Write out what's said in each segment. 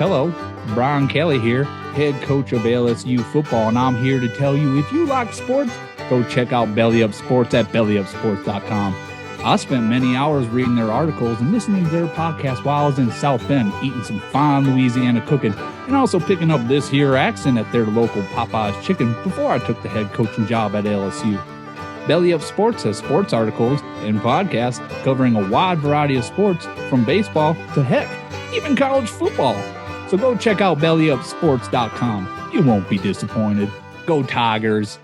Hello, Brian Kelly here, head coach of LSU football, and I'm here to tell you if you like sports, go check out Belly Up Sports at bellyupsports.com. I spent many hours reading their articles and listening to their podcast while I was in South Bend eating some fine Louisiana cooking and also picking up this here accent at their local Popeye's Chicken before I took the head coaching job at LSU. Belly Up Sports has sports articles and podcasts covering a wide variety of sports from baseball to heck, even college football. So go check out bellyupsports.com. You won't be disappointed. Go Tigers.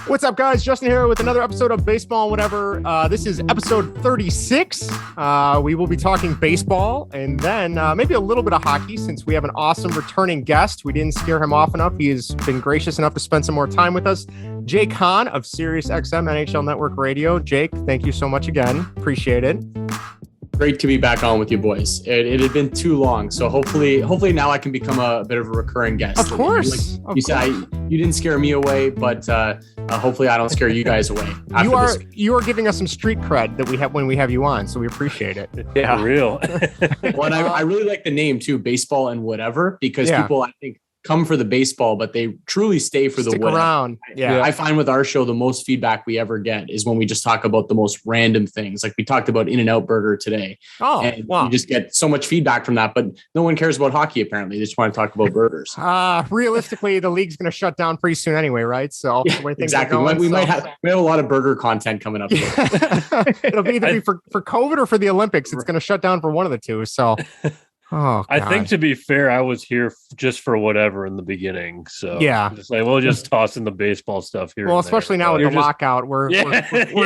What's up, guys? Justin here with another episode of Baseball and Whatever. This is episode 36. We will be talking baseball and then maybe a little bit of hockey since we have an awesome returning guest. We didn't scare him off enough. He has been gracious enough to spend some more time with us. Jake Hahn of Sirius NHL Network Radio. Jake, thank you so much again. Appreciate it. Great to be back on with you boys. It had been too long, so hopefully now I can become a bit of a recurring guest. Of course. Like you said, you didn't scare me away, but hopefully I don't scare you guys away. You are giving us some street cred that we have when we have you on, so we appreciate it. Yeah, for real. Well, and I really like the name too, Baseball and Whatever, because people I think come for the baseball, but they truly stay for the whatever. Around. Yeah. I find with our show, the most feedback we ever get is when we just talk about the most random things. Like we talked about In-N-Out Burger today. Oh, and wow. You just get so much feedback from that, but no one cares about hockey. Apparently they just want to talk about burgers. Realistically, the league's going to shut down pretty soon anyway, right? So yeah, the way things exactly. are going, we have a lot of burger content coming up. It'll be either for COVID or for the Olympics. It's going to shut down for one of the two. So I think, to be fair, I was here just for whatever in the beginning. So yeah, just like we'll just toss in the baseball stuff here. Well, especially now with the lockout, we're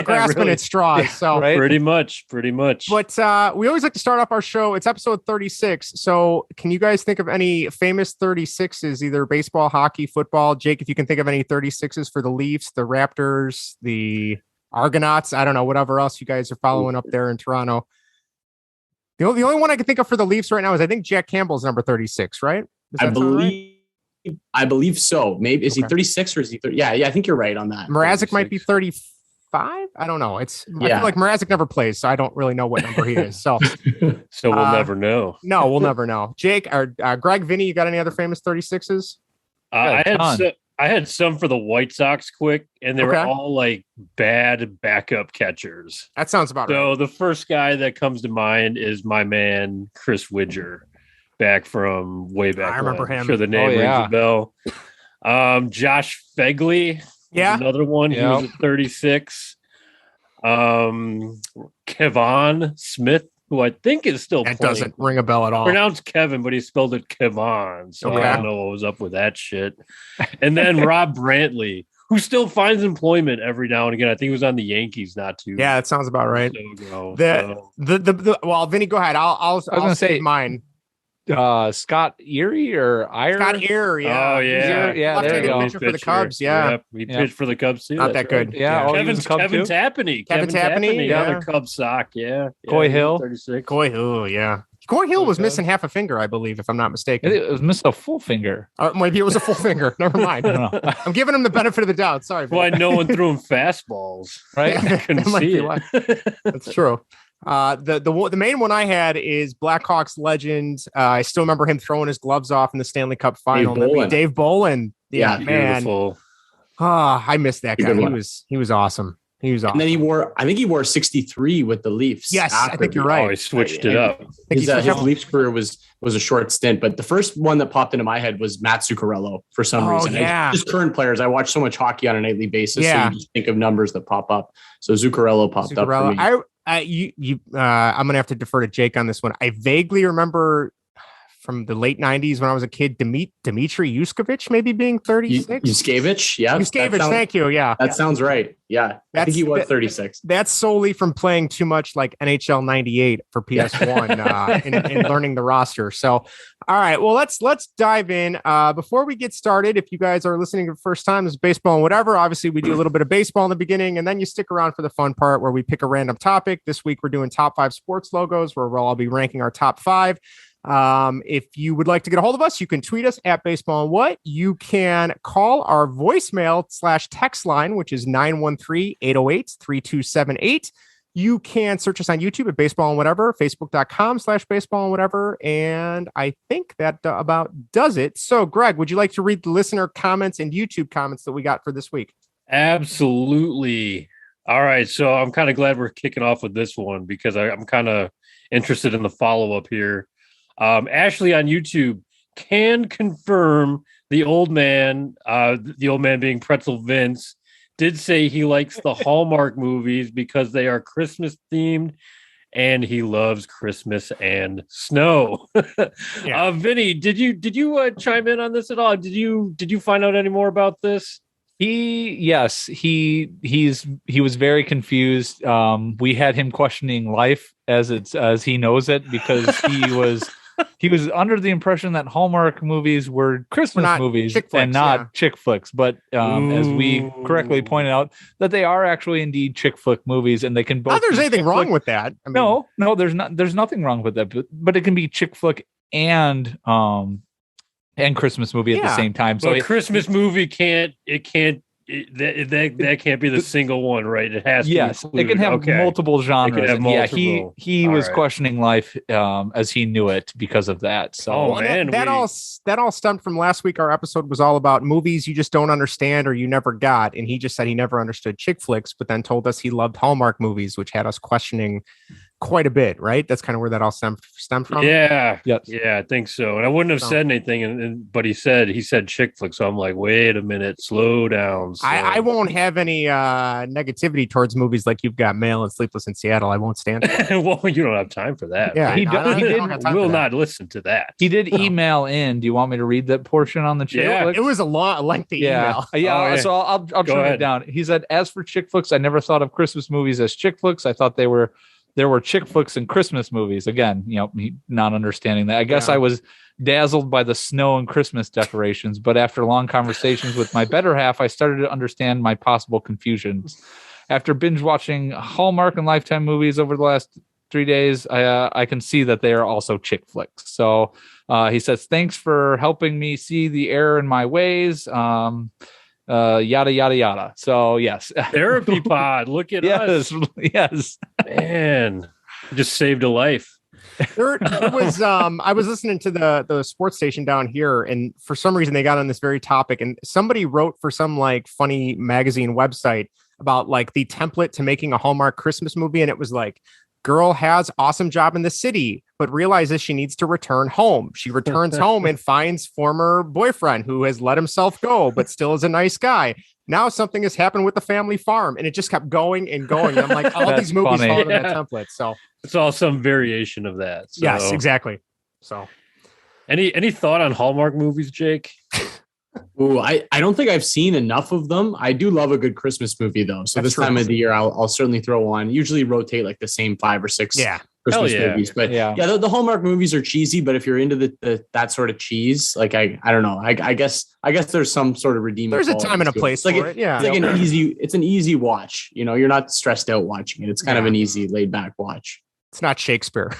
grasping at straws. So right? pretty much. But we always like to start off our show. It's episode 36. So can you guys think of any famous 36s, either baseball, hockey, football? Jake, if you can think of any 36s for the Leafs, the Raptors, the Argonauts, I don't know, whatever else you guys are following up there in Toronto. The only one I can think of for the Leafs right now is I think Jack Campbell's number 36, right? I believe so. Maybe is he 36 or is he 30? Yeah, I think you're right on that. Mrazek might be 35. I don't know. I feel like Mrazek never plays, so I don't really know what number he is. So we'll never know. No, we'll never know. Jake or Greg, Vinny, you got any other famous 36s? I had some for the White Sox quick, and they were all like bad backup catchers. That sounds about right. So the first guy that comes to mind is my man, Chris Widger, back from way back. I remember him. I'm sure the name rings a bell. Josh Fegley. Another one. He was at 36. Kevon Smith, who I think is still that playing. Doesn't ring a bell at all. Pronounced Kevin, but he spelled it Kevon. So I don't know what was up with that shit. And then Rob Brantley, who still finds employment every now and again. I think he was on the Yankees not too. Yeah, that sounds about right. Well, Vinny, go ahead. I'll say mine. Scott Erie or Iyer? Scott Erie, yeah. Oh, yeah. Yeah, there you go. Pitcher for the Cubs, yeah. Yep. He pitched for the Cubs, too. Not that good. Right. Yeah. Kevin Tapani. Kevin Tapani, Another Cubs sock, yeah. Coy Hill. 36. Coy Hill, yeah. Coy Hill was missing half a finger, I believe, if I'm not mistaken. It was missing a full finger. Maybe it was a full finger. Never mind. I'm giving him the benefit of the doubt. Sorry. Why no one threw him fastballs, right? I couldn't see it. That's true. The main one I had is Blackhawks legend. I still remember him throwing his gloves off in the Stanley Cup final. Dave Bolin. Yeah, man. Beautiful. I missed that guy. He was awesome. He was awesome. And then he wore 63 with the Leafs. Yes, I think you're right. Oh, he switched it up. His Leafs career was a short stint, but the first one that popped into my head was Matt Zuccarello for some reason. Yeah. Just current players. I watch so much hockey on a nightly basis, so you just think of numbers that pop up. So Zuccarello popped up for me. I'm gonna have to defer to Jake on this one. I vaguely remember from the late 90s when I was a kid, Dmitry Yuskevich maybe being 36. Yuskevich, yeah. Yuskevich, thank you. Yeah. That sounds right. Yeah, I think he was 36. That's solely from playing too much like NHL 98 for PS1 and learning the roster. So, all right, well, let's dive in. Before we get started, if you guys are listening for the first time, this is baseball and whatever. Obviously, we do a little bit of baseball in the beginning, and then you stick around for the fun part where we pick a random topic. This week, we're doing top 5 sports logos, where we'll all be ranking our top 5. If you would like to get a hold of us, you can tweet us at Baseball and What. You can call our voicemail/text line, which is 913-808-3278. You can search us on YouTube at Baseball and Whatever, Facebook.com/Baseball and Whatever. And I think that about does it. So, Greg, would you like to read the listener comments and YouTube comments that we got for this week? Absolutely. All right. So I'm kind of glad we're kicking off with this one because I'm kind of interested in the follow-up here. Ashley on YouTube can confirm the old man being Pretzel Vince, did say he likes the Hallmark movies because they are Christmas themed and he loves Christmas and snow. Yeah. Vinny, did you chime in on this at all? Did you find out any more about this? He was very confused. We had him questioning life as he knows it, because he was under the impression that Hallmark movies were Christmas movies and not chick flicks. But as we correctly pointed out, that they are actually indeed chick flick movies, and they can both. Not there's anything wrong with that. I mean, no, there's not. There's nothing wrong with that. But it can be chick flick and Christmas movie at the same time. So a Christmas movie can't that can't be the single one, right? It has to include, it can have multiple genres. He was questioning life as he knew it because of that. So that all stemmed from last week. Our episode was all about movies you just don't understand or you never got, and he just said he never understood chick flicks, but then told us he loved Hallmark movies, which had us questioning quite a bit, right? That's kind of where that all stemmed from. Yeah. Yes. Yeah, I think so. And I wouldn't have said anything, but he said chick flick. So I'm like, wait a minute, slow down. So. I won't have any negativity towards movies like You've Got Mail and Sleepless in Seattle. I won't stand for it. Well, you don't have time for that. Yeah, he will not listen to that. He did email in. Do you want me to read that portion on the chick flicks? It was a lengthy email. Yeah. So I'll turn it down. He said, as for chick flicks, I never thought of Christmas movies as chick flicks. I thought there were chick flicks and Christmas movies. Again, not understanding that. I guess I was dazzled by the snow and Christmas decorations, but after long conversations with my better half, I started to understand my possible confusions. After binge watching Hallmark and Lifetime movies over the last 3 days, I can see that they are also chick flicks. So he says, thanks for helping me see the error in my ways. Yada yada yada. So yes, therapy pod. Look at us. Yes, man, just saved a life. There was I was listening to the sports station down here, and for some reason they got on this very topic, and somebody wrote for some like funny magazine website about like the template to making a Hallmark Christmas movie, and it was like, girl has awesome job in the city, but realizes she needs to return home. She returns home and finds former boyfriend who has let himself go, but still is a nice guy. Now something has happened with the family farm, and it just kept going and going. I'm like, all these movies follow that template. So it's all some variation of that. So. Yes, exactly. So any thought on Hallmark movies, Jake? Ooh, I don't think I've seen enough of them. I do love a good Christmas movie though. So this time of the year, I'll certainly throw one. Usually rotate like the same 5 or 6 Christmas movies. But the Hallmark movies are cheesy. But if you're into the that sort of cheese, like I don't know. I guess there's some sort of redeeming. There's a time and a place for it. Yeah, it's like it's an easy watch. You're not stressed out watching it. It's kind of an easy laid back watch. It's not Shakespeare.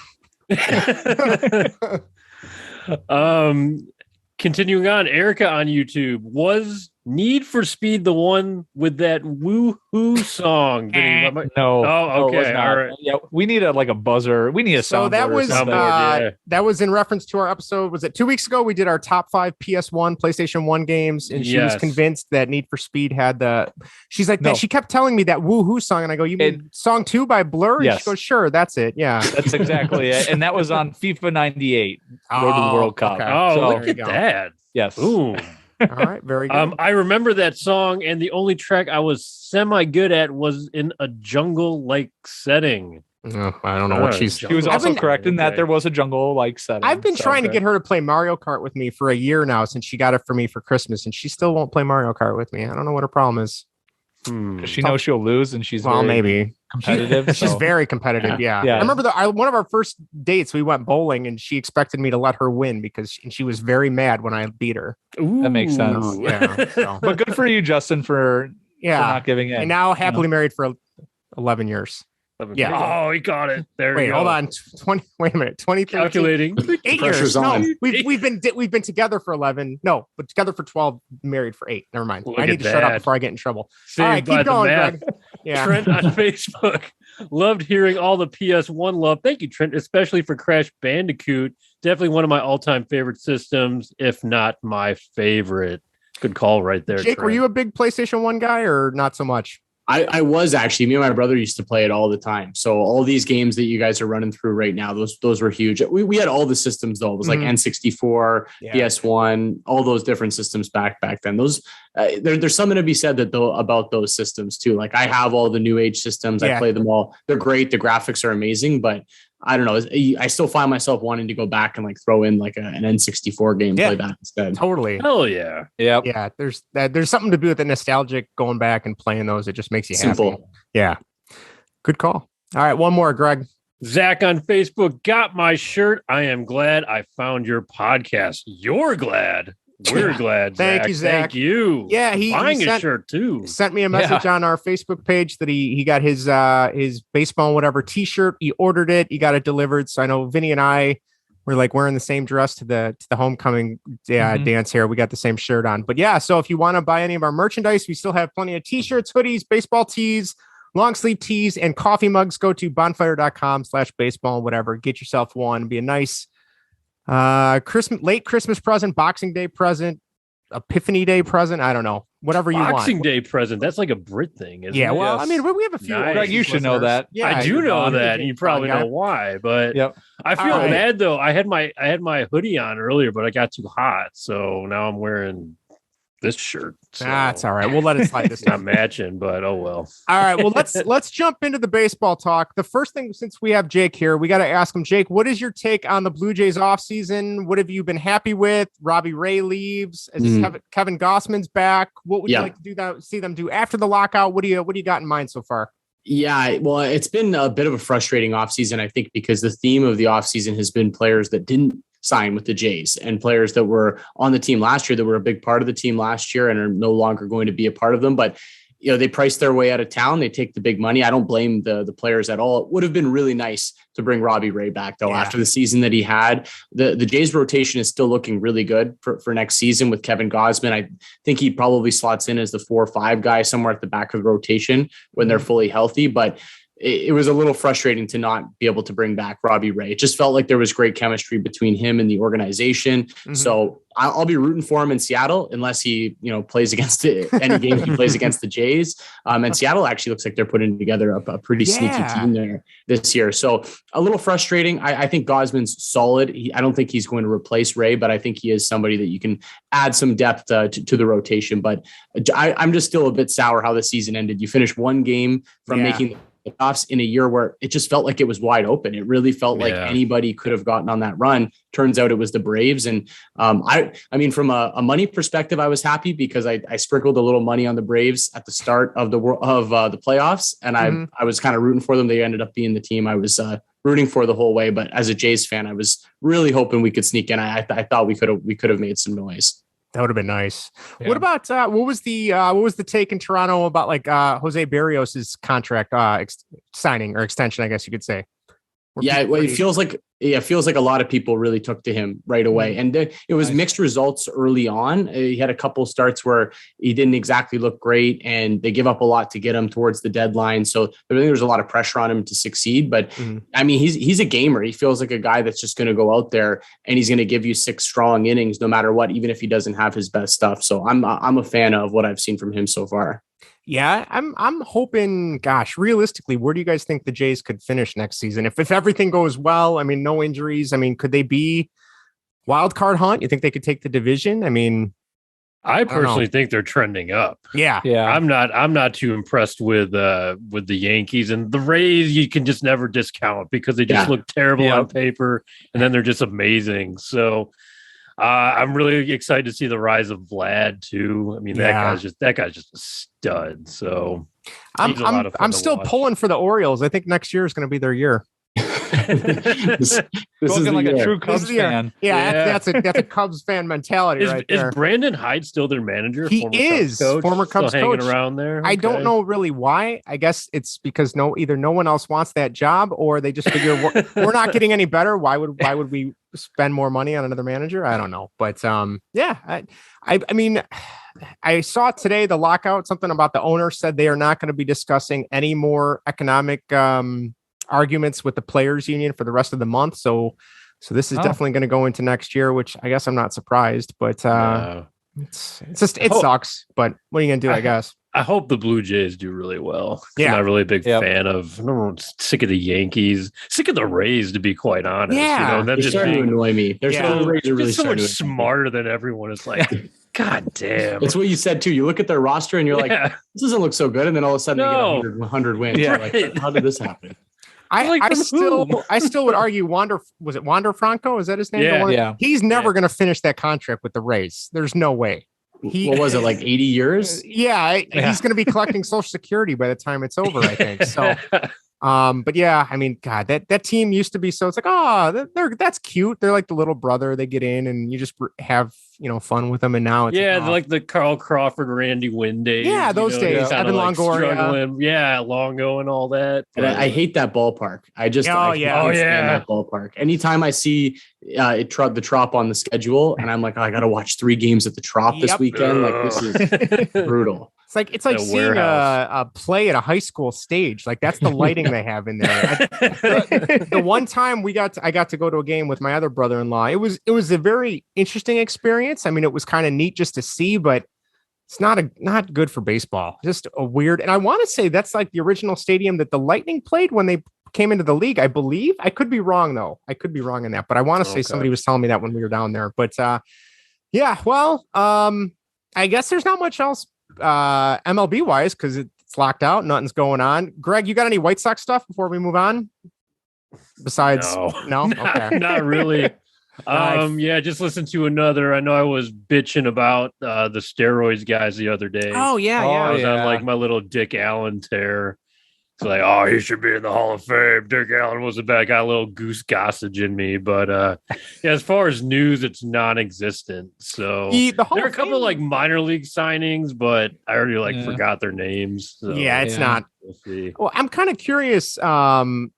Continuing on, Erica on YouTube, was Need for Speed the one with that woo-hoo song? No. Oh, okay. All right. Yeah, we need a buzzer. We need a soundboard. So that was in reference to our episode. Was it 2 weeks ago? We did our top 5 PS1, PlayStation 1 games, and she was convinced that Need for Speed had the. She's like, she kept telling me that woo-hoo song, and I go, "You mean Song 2 by Blur?" And she goes, "Sure, that's it." Yeah, that's exactly it. And that was on FIFA '98, Road to the World Cup. Okay. Oh, so, look at that! Yes. Ooh. All right, very good. I remember that song, and the only track I was semi good at was in a jungle-like setting. I don't know what she's. She was also correct in that there was a jungle-like setting. I've been trying to get her to play Mario Kart with me for a year now since she got it for me for Christmas, and she still won't play Mario Kart with me. I don't know what her problem is. Because she knows she'll lose, and she's maybe competitive. She's very competitive. Yeah. I remember one of our first dates. We went bowling, and she expected me to let her win because she was very mad when I beat her. Ooh, that makes sense. But good for you, Justin, for not giving in. And now happily married for 11 years. Oh, he got it. There you go. Hold on. 20. Wait a minute. 20. Calculating. 8 years. No, we've been together for 11. No, but together for 12. Married for 8. Never mind. I need to shut up before I get in trouble. All right, keep going, Greg. Yeah. Trent on Facebook. Loved hearing all the PS1 love. Thank you, Trent, especially for Crash Bandicoot. Definitely one of my all-time favorite systems, if not my favorite. Good call right there. Jake, Trent. were you a big PlayStation 1 guy or not so much? I was actually. Me and my brother used to play it all the time. So all these games that you guys are running through right now, those were huge. We had all the systems though. It was like N64, PS1, all those different systems back then. Those there's something to be said about those systems too. Like I have all the new age systems. I play them all. They're great. The graphics are amazing, but I don't know. I still find myself wanting to go back and like throw in like an N64 game, play that instead. Totally. Hell yeah. Yeah. There's something to do with the nostalgic going back and playing those. It just makes you happy. Yeah. Good call. All right. One more, Greg. Zach on Facebook got my shirt. I am glad I found your podcast. You're glad. We're glad. Thank you, Zach. Thank you. Yeah, he buying sent, a shirt too. Sent me a message on our Facebook page that he got his baseball whatever t-shirt. He ordered it. He got it delivered. So I know Vinny and I were like wearing the same dress to the homecoming dance here. We got the same shirt on. But yeah, so if you want to buy any of our merchandise, we still have plenty of t-shirts, hoodies, baseball tees, long sleeve tees, and coffee mugs. Go to bonfire.com/baseball, whatever. Get yourself one. Be a nice late Christmas present, Boxing Day present, Epiphany Day present. I don't know, whatever you want. Boxing Day present. That's like a Brit thing, isn't it? Well, I mean, we have a few. Nice. Greg, you should know that. Yeah, I do know that, and you probably know why. But I feel bad though. I had my hoodie on earlier, but I got too hot, so now I'm wearing this shirt. So. That's all right. We'll let it slide this time. Not matching, but oh well. All right. Well, let's jump into the baseball talk. The first thing, since we have Jake here, we got to ask him, Jake, what is your take on the Blue Jays offseason? What have you been happy with? Robbie Ray leaves. Kevin Gossman's back. What would you like to see them do after the lockout? What do you got in mind so far? Yeah, well, it's been a bit of a frustrating offseason, I think, because the theme of the offseason has been players that didn't sign with the Jays and players that were on the team last year that were a big part of the team last year and are no longer going to be a part of them. But, you know, they priced their way out of town. They take the big money. I don't blame the players at all. It would have been really nice to bring Robbie Ray back, though, after the season that he had. The Jays rotation is still looking really good for next season with Kevin Gausman. I think he probably slots in as the 4 or 5 guy somewhere at the back of the rotation when they're fully healthy. But it was a little frustrating to not be able to bring back Robbie Ray. It just felt like there was great chemistry between him and the organization. So I'll be rooting for him in Seattle unless he, plays against any game he plays against the Jays. And Seattle actually looks like they're putting together a pretty sneaky team there this year. So a little frustrating. I think Gausman's solid. I don't think he's going to replace Ray, but I think he is somebody that you can add some depth to the rotation. But I'm just still a bit sour how the season ended. You finish one game from making the playoffs in a year where it just felt like it was wide open. It really felt like anybody could have gotten on that run. Turns out it was the Braves. And I mean, from a money perspective, I was happy because I sprinkled a little money on the Braves at the start of the playoffs. And I was kind of rooting for them. They ended up being the team I was rooting for the whole way. But as a Jays fan, I was really hoping we could sneak in. I thought we could have made some noise. That would have been nice. Yeah. What about what was the take in Toronto about like Jose Berrios's contract signing or extension? I guess you could say. It feels like a lot of people really took to him right away, and it was mixed results early on. He had a couple starts where he didn't exactly look great, and they give up a lot to get him towards the deadline. So I think there's a lot of pressure on him to succeed. But I mean, he's a gamer. He feels like a guy that's just going to go out there and he's going to give you 6 strong innings no matter what, even if he doesn't have his best stuff. So I'm a fan of what I've seen from him so far. Yeah, I'm hoping, gosh, realistically, where do you guys think the Jays could finish next season? If everything goes well, I mean, no injuries. I mean, could they be wild card hunt? You think they could take the division? I mean, I personally think they're trending up. Yeah. I'm not too impressed with the Yankees and the Rays. You can just never discount because they just look terrible on paper, and then they're just amazing. So I'm really excited to see the rise of Vlad too. I mean, that guy's just a stud. So I'm still pulling for the Orioles. I think next year is going to be their year. this is like a true Cubs fan. Yeah, that's a Cubs fan mentality right there. Is Brandon Hyde still their manager? He is former Cubs coach. Hanging around there. Okay. I don't know really why. I guess it's because either no one else wants that job, or they just figure we're not getting any better. Why would we spend more money on another manager? I don't know, but I mean, I saw today the lockout. Something about the owner said they are not going to be discussing any more economic arguments with the players union for the rest of the month. So this is definitely going to go into next year, which I guess I'm not surprised, but it's just, it sucks, but what are you going to do? I guess. I hope the Blue Jays do really well. Yeah. I'm not really a big fan of, I'm sick of the Yankees, sick of the Rays, to be quite honest. Yeah. They're starting to annoy me. They're so much smarter than everyone. It's like, God damn. It's what you said too. You look at their roster and you're like, this doesn't look so good. And then all of a sudden they get 100 wins. Yeah. Like, how did this happen? I still would argue Wander Franco? Is that his name? Yeah. He's never going to finish that contract with the Rays. There's no way. What was it, like 80 years? Yeah. He's going to be collecting Social Security by the time it's over, I think. So, but yeah, I mean, God, that team used to be so. It's like, that's cute. They're like the little brother. They get in and you just have fun with them. And now it's like the Carl Crawford, Randy Wynn days. Yeah, those days. Evan Longoria. Yeah, Longo and all that. And I hate that ballpark. I can't stand that ballpark. Anytime I see the Trop on the schedule, and I'm like, I got to watch 3 games at the Trop this weekend. Like, this is brutal. It's like seeing a play at a high school stage. Like, that's the lighting they have in there. The one time I got to go to a game with my other brother-in-law. It was a very interesting experience. I mean, it was kind of neat just to see, but it's not good for baseball. Just a weird. And I want to say that's like the original stadium that the Lightning played when they came into the league, I believe. I could be wrong though. I could be wrong in that, but I want to say somebody was telling me that when we were down there. But I guess there's not much else MLB wise because it's locked out. Nothing's going on. Greg, you got any White Sox stuff before we move on? Besides, no? Okay. Not really. Just listen to another. I know I was bitching about the steroids guys the other day. Oh yeah. I was on like my little Dick Allen tear. It's like, he should be in the Hall of Fame. Dick Allen was a bad guy, a little goose gossage in me. But as far as news, it's non-existent. So there are a couple of like minor league signings, but I already forgot their names. So, it's not. We'll see. Well, I'm kind of curious when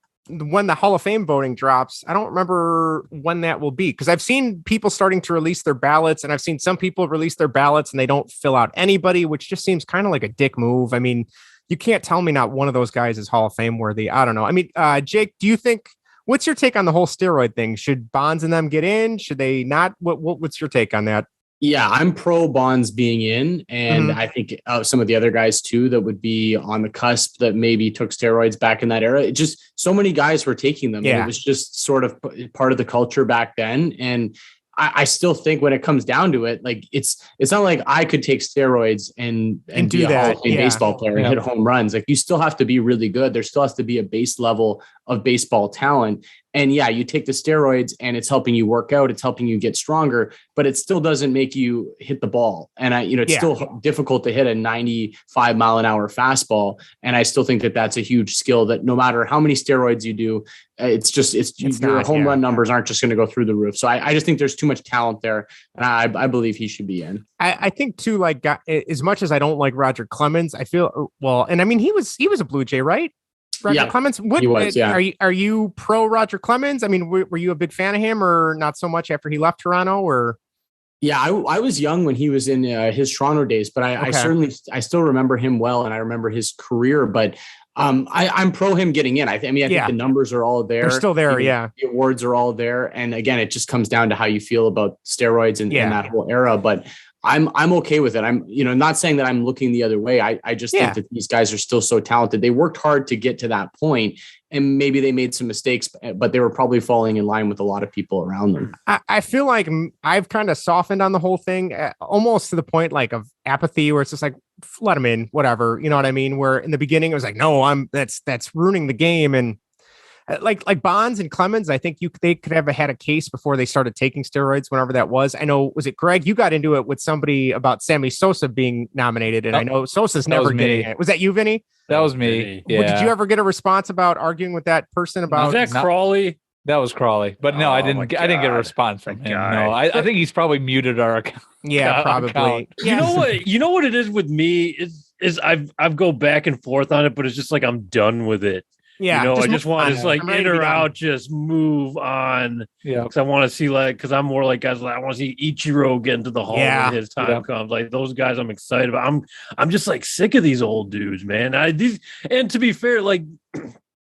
the Hall of Fame voting drops. I don't remember when that will be because I've seen people starting to release their ballots, and I've seen some people release their ballots and they don't fill out anybody, which just seems kind of like a dick move. I mean, you can't tell me not one of those guys is Hall of Fame worthy. I don't know. I mean, Jake, do you think, what's your take on the whole steroid thing? Should Bonds and them get in? Should they not? What's your take on that? Yeah, I'm pro Bonds being in. And I think some of the other guys too, that would be on the cusp that maybe took steroids back in that era. It just, so many guys were taking them. Yeah. And it was just sort of part of the culture back then. And I still think when it comes down to it, like it's not like I could take steroids and be a Hall of Fame baseball player and hit home runs. Like, you still have to be really good. There still has to be a base level of baseball talent. And you take the steroids and it's helping you work out. It's helping you get stronger, but it still doesn't make you hit the ball. And it's still difficult to hit a 95 mile an hour fastball. And I still think that that's a huge skill that no matter how many steroids you do, your home run numbers aren't just going to go through the roof. So I just think there's too much talent there. And I believe he should be in. I think too, like, as much as I don't like Roger Clemens, I feel, and I mean, he was a Blue Jay, right? Roger Clemens. Are you pro Roger Clemens? I mean, were you a big fan of him or not so much after he left Toronto? Or I was young when he was in his Toronto days, but I still remember him well, and I remember his career. But I'm pro him getting in. I think the numbers are all there. They're still there. The awards are all there, and again, it just comes down to how you feel about steroids and that whole era. But I'm okay with it. I'm, not saying that I'm looking the other way. I just think that these guys are still so talented. They worked hard to get to that point, and maybe they made some mistakes, but they were probably falling in line with a lot of people around them. I feel like I've kind of softened on the whole thing, almost to the point like of apathy, where it's just like, let them in, whatever. You know what I mean? Where in the beginning it was like, no, that's ruining the game. And like Bonds and Clemens, I think they could have had a case before they started taking steroids, whenever that was. I know, was it Greg? You got into it with somebody about Sammy Sosa being nominated, and I know Sosa's never getting it. Was that you, Vinny? That was me. Yeah. Did you ever get a response about arguing with that person about? Was that Crawley? That was Crawley, but no, I didn't get a response from him. No, I think he's probably muted our account. Yeah, probably. Account. You know what it is with me is I've go back and forth on it, but it's just like I'm done with it. Yeah, I just want to like in or out, just move on. Yeah, because I want to see because I'm more like guys. I want to see Ichiro get into the hall when his time comes. Like those guys, I'm excited about. I'm just like sick of these old dudes, man. And to be fair, like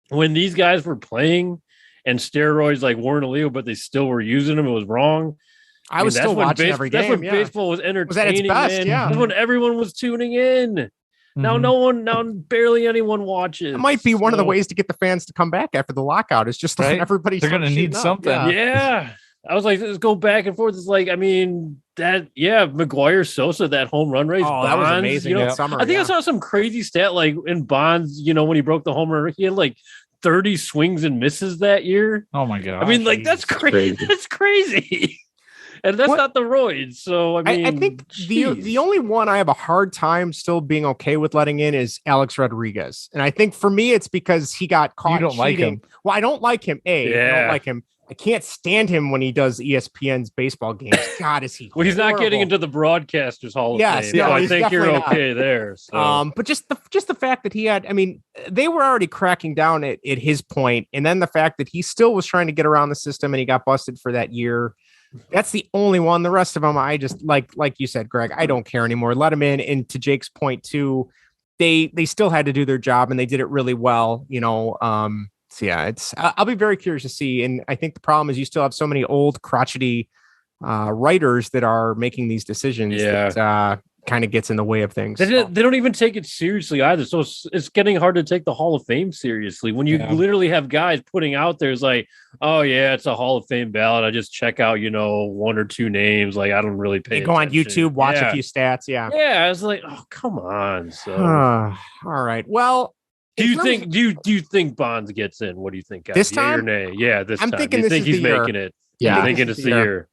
when these guys were playing and steroids like weren't illegal, but they still were using them, it was wrong. I was still watching every game. That's when baseball was entertaining. Was at its best, man. Yeah. That's when everyone was tuning in. Now barely anyone watches. It might be one of the ways to get the fans to come back after the lockout is just letting everybody. They're going to need something. Yeah. I was like, let's go back and forth. It's like, I mean, McGuire, Sosa, that home run race. Oh, Bonds, that was amazing. Summer, I think I saw some crazy stat like in Bonds, when he broke the home run, he had like 30 swings and misses that year. Oh my God. I mean, like that's crazy. That's crazy. And that's not the roids. So, I mean, I think the only one I have a hard time still being okay with letting in is Alex Rodriguez. And I think for me, it's because he got caught You don't cheating. like him. Well, I don't like him. I don't like him. I can't stand him when he does ESPN's baseball games. God, is he? Well, he's not getting into the Broadcasters Hall of Fame. No, I think you're okay there. So. But just the fact that he had, I mean, they were already cracking down at his point, and then the fact that he still was trying to get around the system and he got busted for that year. That's the only one. The rest of them, I just like you said, Greg, I don't care anymore. Let them in. And to Jake's point too, they still had to do their job and they did it really well, So yeah, I'll be very curious to see. And I think the problem is you still have so many old crotchety writers that are making these decisions that kind of gets in the way of things. They don't even take it seriously either. So it's getting hard to take the Hall of Fame seriously when you literally have guys putting out there, it's like, oh yeah, it's a Hall of Fame ballot. I just check out, one or two names. Like I don't really pay. You go on YouTube, watch a few stats. Yeah. Yeah. I was like, oh, come on. So all right. Well, do you think Bonds gets in? What do you think, guys? This time? Yay or nay? Yeah, this time. Thinking you think he's making it? Yeah, I think it's the year.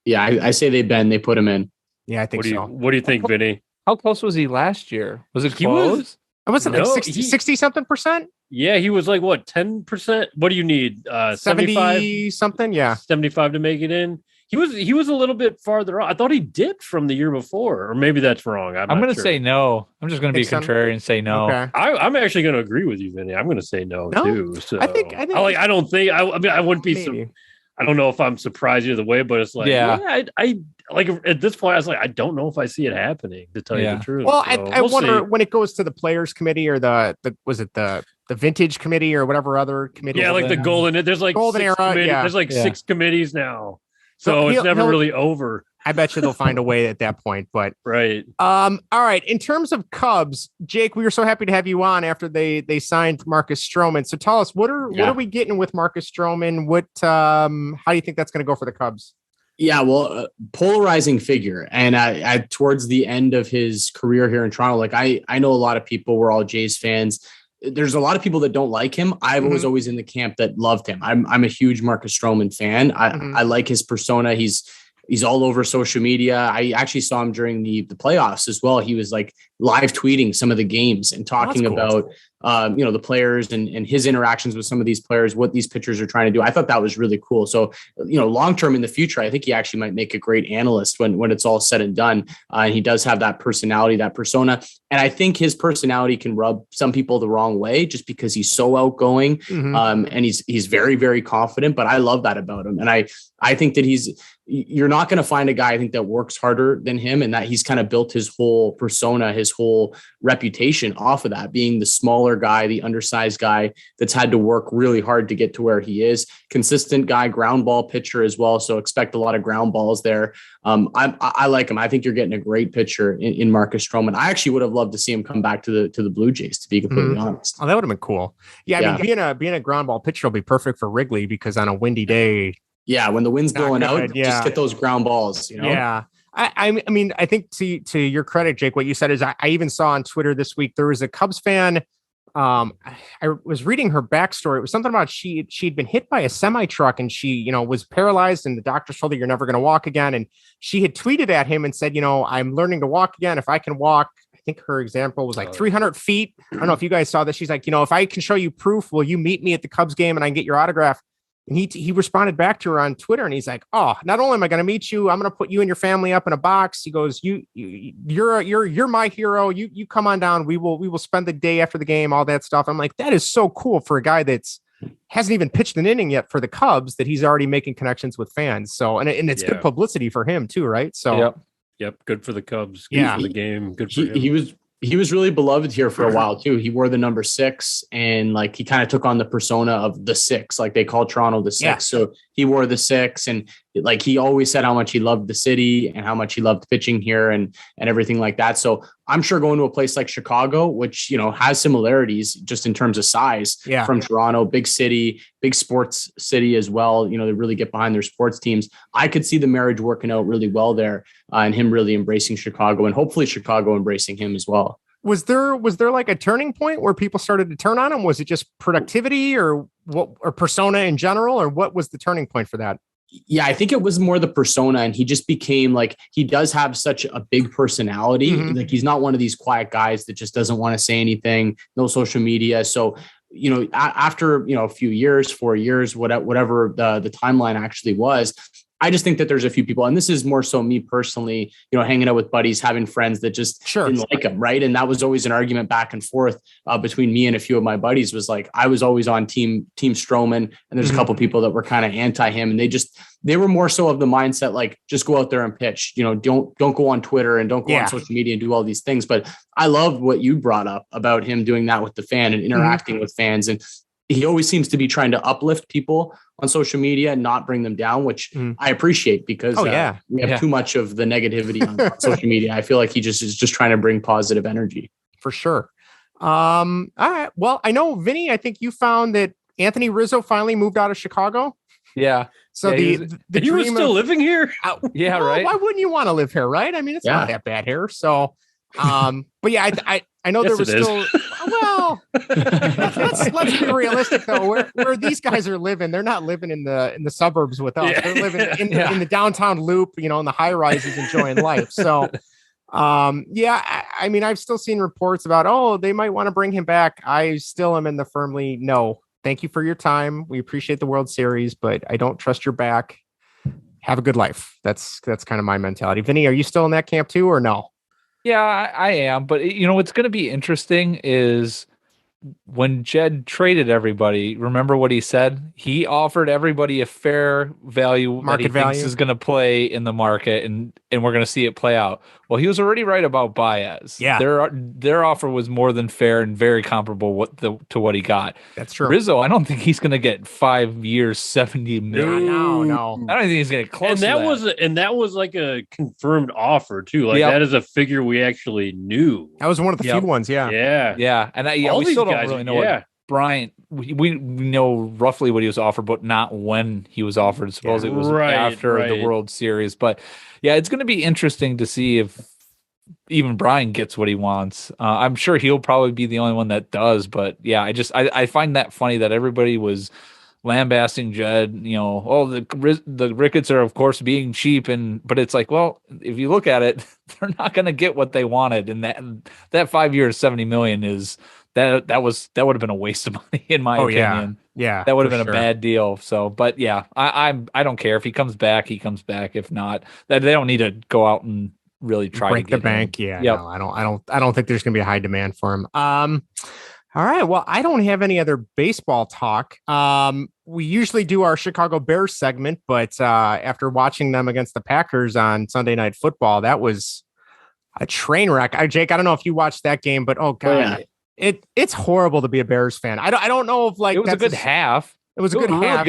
Yeah, I say they put him in. Yeah, I think so. What do you think, Vinny? How close was he last year? Was it close? Was it like 60 something percent? Yeah, he was like what 10%? What do you need? 70 something? Yeah, 75 to make it in. He was a little bit farther on. I thought he dipped from the year before, or maybe that's wrong. I'm going to say no. I'm just going to be contrarian and say no. Okay. I'm actually going to agree with you, Vinny. I'm going to say no too. So I don't think. I mean, I wouldn't be. I don't know if I'm surprised either way, but it's like, I like at this point, I was like, I don't know if I see it happening, to tell you the truth. Well, so I wonder when it goes to the players committee or the vintage committee or whatever other committee. Yeah, like the golden. There's like golden era. There's like 6 committees now, so it's never really over. I bet you they'll find a way at that point, but right. All right. In terms of Cubs, Jake, we were so happy to have you on after they signed Marcus Stroman. So tell us, what are we getting with Marcus Stroman? How do you think that's going to go for the Cubs? Yeah, well, polarizing figure. And towards the end of his career here in Toronto, like I know a lot of people were all Jays fans. There's a lot of people that don't like him. I was always in the camp that loved him. I'm a huge Marcus Stroman fan. I like his persona. He's all over social media. I actually saw him during the playoffs as well. He was like live tweeting some of the games and talking about, the players and his interactions with some of these players, what these pitchers are trying to do. I thought that was really cool. So, long-term in the future, I think he actually might make a great analyst when it's all said and done. He does have that personality, that persona. And I think his personality can rub some people the wrong way just because he's so outgoing. And he's very, very confident, but I love that about him. And I think that you're not going to find a guy, I think, that works harder than him, and that he's kind of built his whole persona, his whole reputation off of that, being the smaller guy, the undersized guy that's had to work really hard to get to where he is. Consistent guy, ground ball pitcher as well. So expect a lot of ground balls there. I like him. I think you're getting a great pitcher in Marcus Stroman. I actually would have loved to see him come back to the Blue Jays, to be completely honest. Oh, that would have been cool. Yeah. I mean, being a ground ball pitcher will be perfect for Wrigley because on a windy day, yeah, when the wind's blowing out, just get those ground balls. Yeah. I mean, I think to your credit, Jake, what you said is I even saw on Twitter this week, there was a Cubs fan I was reading her backstory. It was something about she'd been hit by a semi truck and she, was paralyzed, and the doctors told her you're never going to walk again. And she had tweeted at him and said, I'm learning to walk again. If I can walk, I think her example was like 300 feet. I don't know if you guys saw that. She's like, if I can show you proof, will you meet me at the Cubs game and I can get your autograph? And he responded back to her on Twitter, and he's like, "Oh, not only am I going to meet you, I'm going to put you and your family up in a box." He goes, "You're my hero. You come on down. We will spend the day after the game, all that stuff." I'm like, that is so cool for a guy that's hasn't even pitched an inning yet for the Cubs, that he's already making connections with fans. So, and it's good publicity for him too, right? So, yep, good for the Cubs. Good for the game. Good for him. He was really beloved here for a while too. He wore the number 6, and like he kind of took on the persona of the 6, like they call Toronto the 6. Yeah. So he wore the 6, and like he always said how much he loved the city and how much he loved pitching here and everything like that. So I'm sure going to a place like Chicago, which has similarities just in terms of size from Toronto, big city, big sports city as well. They really get behind their sports teams. I could see the marriage working out really well there, and him really embracing Chicago, and hopefully Chicago embracing him as well. Was there like a turning point where people started to turn on him? Was it just productivity or persona in general, or what was the turning point for that? Yeah, I think it was more the persona, and he just became like, he does have such a big personality. Mm-hmm. Like he's not one of these quiet guys that just doesn't want to say anything, no social media. So, after, a few years, 4 years, whatever the timeline actually was, I just think that there's a few people, and this is more so me personally, hanging out with buddies, having friends that just didn't like him. Right. And that was always an argument back and forth between me and a few of my buddies. Was like, I was always on team Stroman, and there's a couple of people that were kind of anti him, and they were more so of the mindset, like, just go out there and pitch, don't go on Twitter and don't go on social media and do all these things. But I love what you brought up about him doing that with the fan and interacting with fans. And he always seems to be trying to uplift people on social media and not bring them down, which I appreciate, because we have too much of the negativity on social media. I feel like he just is just trying to bring positive energy. For sure. All right. Well, I know, Vinny, I think you found that Anthony Rizzo finally moved out of Chicago. Yeah. So you were still living here? Right. Why wouldn't you want to live here? Right. I mean, it's not that bad here. So, but yeah, I know there was still, well, let's be realistic though. Where these guys are living, they're not living in the suburbs with us. They're living in the downtown loop, in the high rises, enjoying life. So, I mean, I've still seen reports about, they might want to bring him back. I still am in the firmly no. Thank you for your time. We appreciate the World Series, but I don't trust your back. Have a good life. That's kind of my mentality. Vinny, are you still in that camp too, or no? Yeah, I am. But what's going to be interesting is when Jed traded everybody, remember what he said? He offered everybody a fair value market value is going to play in the market, and we're going to see it play out. Well, he was already right about Baez. Yeah, their offer was more than fair and very comparable to what he got. That's true. Rizzo, I don't think he's going to get 5 years, $70 million. No. I don't think he's going to get close. And that was like a confirmed offer too. Like that is a figure we actually knew. That was one of the few ones. Yeah. And we still don't really know what Bryant. We know roughly what he was offered, but not when he was offered. Suppose it was after the World Series. But yeah, it's going to be interesting to see if even Brian gets what he wants. I'm sure he'll probably be the only one that does. But yeah, I find that funny that everybody was lambasting Jed. The Ricketts are of course being cheap, but it's like, well, if you look at it, they're not going to get what they wanted, and that 5 years, $70 million is. That would have been a waste of money in my opinion. Yeah, that would have been a bad deal. So, but yeah, I don't care if he comes back. He comes back. If not, they don't need to go out and really try break to get the bank. Him. Yeah, no, I don't think there's going to be a high demand for him. All right. Well, I don't have any other baseball talk. We usually do our Chicago Bears segment, but after watching them against the Packers on Sunday Night Football, that was a train wreck. Jake, I don't know if you watched that game, but oh god. Yeah. It's horrible to be a Bears fan. I don't know if it was a good half. It was a good half.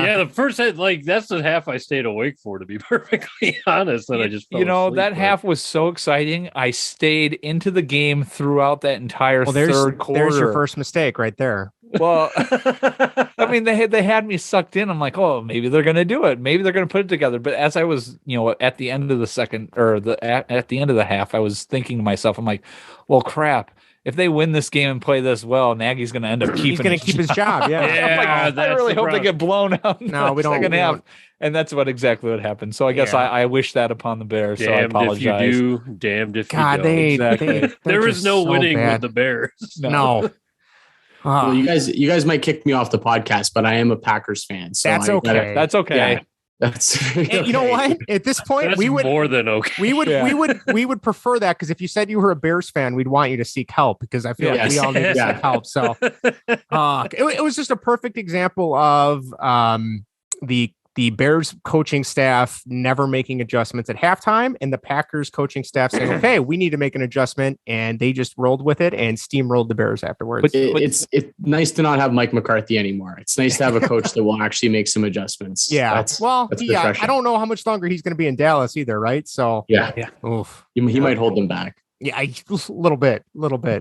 Yeah, the first half, that's the half I stayed awake for, to be perfectly honest. And I just that half was so exciting. I stayed into the game throughout that entire third quarter. There's your first mistake right there. Well, I mean, they had me sucked in. I'm like, oh, maybe they're going to do it. Maybe they're going to put it together. But as I was, at the end of the second or at the end of the half, I was thinking to myself, I'm like, well, crap. if they win this game and play this well, Nagy's going to end up keeping. He's going to keep his job. Yeah. I really hope they get blown out. No, we don't. Half. And that's exactly what happened. So I guess I wish that upon the Bears. Damned so I apologize. If you do, damned if you don't. Exactly. There is no winning with the Bears. No. Well, you guys might kick me off the podcast, but I am a Packers fan. So that's okay. That's okay. Yeah. That's okay. You know what? At this point, we would more than okay. We would prefer that, because if you said you were a Bears fan, we'd want you to seek help, because I feel like we all need to seek help. So it was just a perfect example of the Bears coaching staff never making adjustments at halftime, and the Packers coaching staff saying, okay, we need to make an adjustment. And they just rolled with it and steamrolled the Bears afterwards. But it's nice to not have Mike McCarthy anymore. It's nice to have a coach that will actually make some adjustments. Yeah. That's I don't know how much longer he's going to be in Dallas either. Right. So yeah. Oof. He might hold them back. Yeah, a little bit.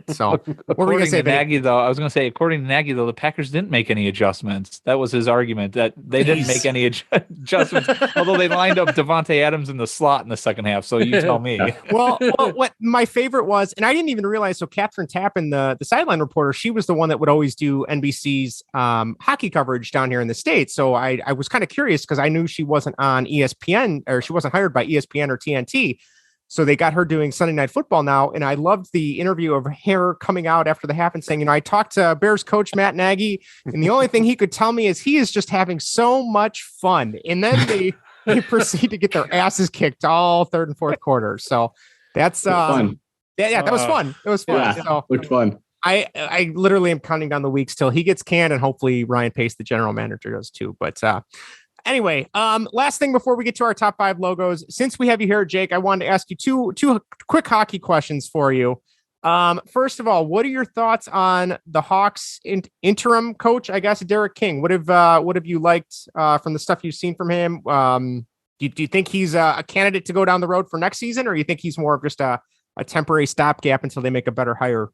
So what were we gonna say, Nagy? Though I was going to say, according to Nagy, though, the Packers didn't make any adjustments. That was his argument, that they didn't make any adjustments, although they lined up Devontae Adams in the slot in the second half. So you tell me. Well, what my favorite was, and I didn't even realize. So Catherine Tappan, the sideline reporter, she was the one that would always do NBC's hockey coverage down here in the States. So I was kind of curious, because I knew she wasn't on ESPN, or she wasn't hired by ESPN or TNT. So they got her doing Sunday Night Football now. And I loved the interview of her coming out after the half and saying, I talked to Bears coach Matt Nagy, and the only thing he could tell me is he is just having so much fun. And then they proceed to get their asses kicked all third and fourth quarter. So that's fun. Yeah, that was fun. It was fun. Yeah, so, looked fun. I literally am counting down the weeks till he gets canned, and hopefully Ryan Pace, the general manager, does too. But anyway, last thing before we get to our top 5 logos, since we have you here, Jake, I wanted to ask you two quick hockey questions for you. First of all, what are your thoughts on the Hawks interim coach, I guess, Derek King? What have you liked from the stuff you've seen from him? Do you think he's a candidate to go down the road for next season, or you think he's more of just a temporary stopgap until they make a better hire?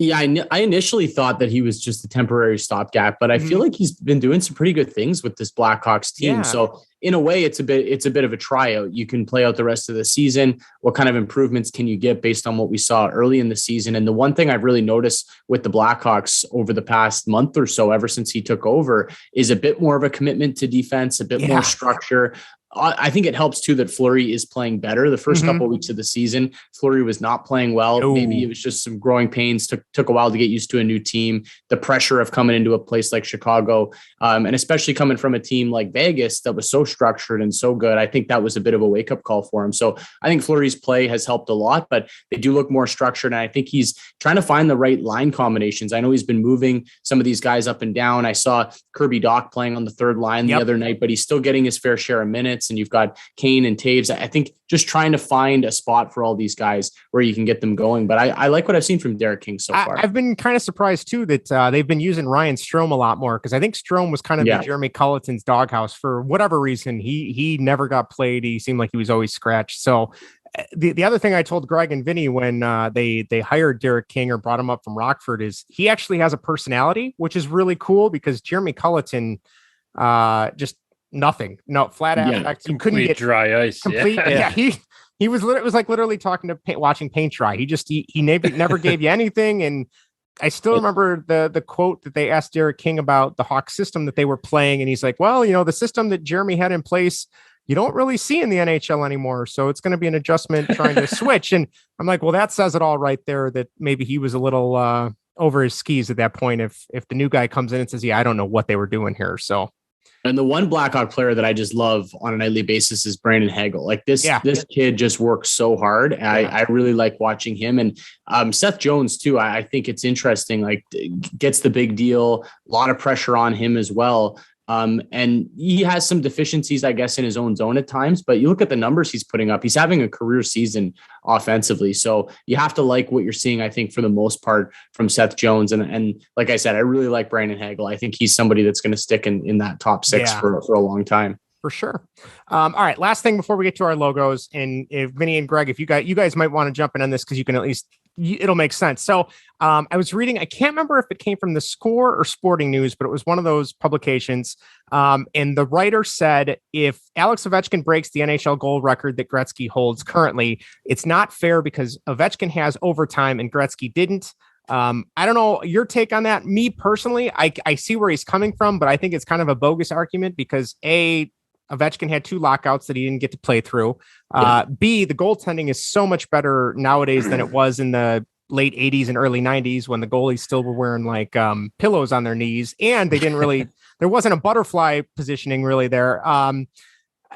Yeah, I initially thought that he was just a temporary stopgap, but I feel like he's been doing some pretty good things with this Blackhawks team. Yeah. So in a way, it's a bit of a tryout. You can play out the rest of the season. What kind of improvements can you get based on what we saw early in the season? And the one thing I've really noticed with the Blackhawks over the past month or so, ever since he took over, is a bit more of a commitment to defense, a bit more structure. I think it helps too that Fleury is playing better. The first couple of weeks of the season, Fleury was not playing well. Ooh. Maybe it was just some growing pains. Took a while to get used to a new team. The pressure of coming into a place like Chicago, and especially coming from a team like Vegas that was so structured and so good. I think that was a bit of a wake up call for him. So I think Fleury's play has helped a lot, but they do look more structured. And I think he's trying to find the right line combinations. I know he's been moving some of these guys up and down. I saw Kirby Doc playing on the third line the other night, but he's still getting his fair share of minutes. And you've got Kane and Taves. I think just trying to find a spot for all these guys where you can get them going. But I like what I've seen from Derek King so far. I've been kind of surprised too that they've been using Ryan Strome a lot more, because I think Strome was kind of the Jeremy Colleton's doghouse for whatever reason. He never got played. He seemed like he was always scratched. So the other thing I told Greg and Vinny when they hired Derek King or brought him up from Rockford is he actually has a personality, which is really cool, because Jeremy Colleton just nothing. No, flat out. You couldn't get dry ice. Complete. He was. It was like literally talking to watching paint dry. He never gave you anything. And I still remember the quote that they asked Derek King about the Hawks system that they were playing, and he's like, "Well, the system that Jeremy had in place, you don't really see in the NHL anymore. So it's going to be an adjustment trying to switch." And I'm like, "Well, that says it all right there. That maybe he was a little over his skis at that point. If the new guy comes in and says, I don't know what they were doing here." So. And the one Blackhawk player that I just love on a nightly basis is Brandon Hagel. Like this kid just works so hard. I really like watching him. And Seth Jones too. I think it's interesting, like gets the big deal, a lot of pressure on him as well. And he has some deficiencies, I guess, in his own zone at times, but you look at the numbers he's putting up, he's having a career season offensively. So you have to like what you're seeing, I think, for the most part from Seth Jones. And like I said, I really like Brandon Hagel. I think he's somebody that's going to stick in that top 6 for a long time. For sure. All right. Last thing before we get to our logos, and if Vinny and Greg, if you guys might want to jump in on this, because you can at least it'll make sense. So I was reading, I can't remember if it came from The Score or Sporting News, but it was one of those publications. And the writer said, if Alex Ovechkin breaks the NHL goal record that Gretzky holds currently, it's not fair because Ovechkin has overtime and Gretzky didn't. I don't know your take on that. Me personally, I see where he's coming from, but I think it's kind of a bogus argument because Ovechkin had 2 lockouts that he didn't get to play through. B, the goaltending is so much better nowadays than it was in the late 80s and early 90s when the goalies still were wearing like pillows on their knees, and they didn't really there wasn't a butterfly positioning really there.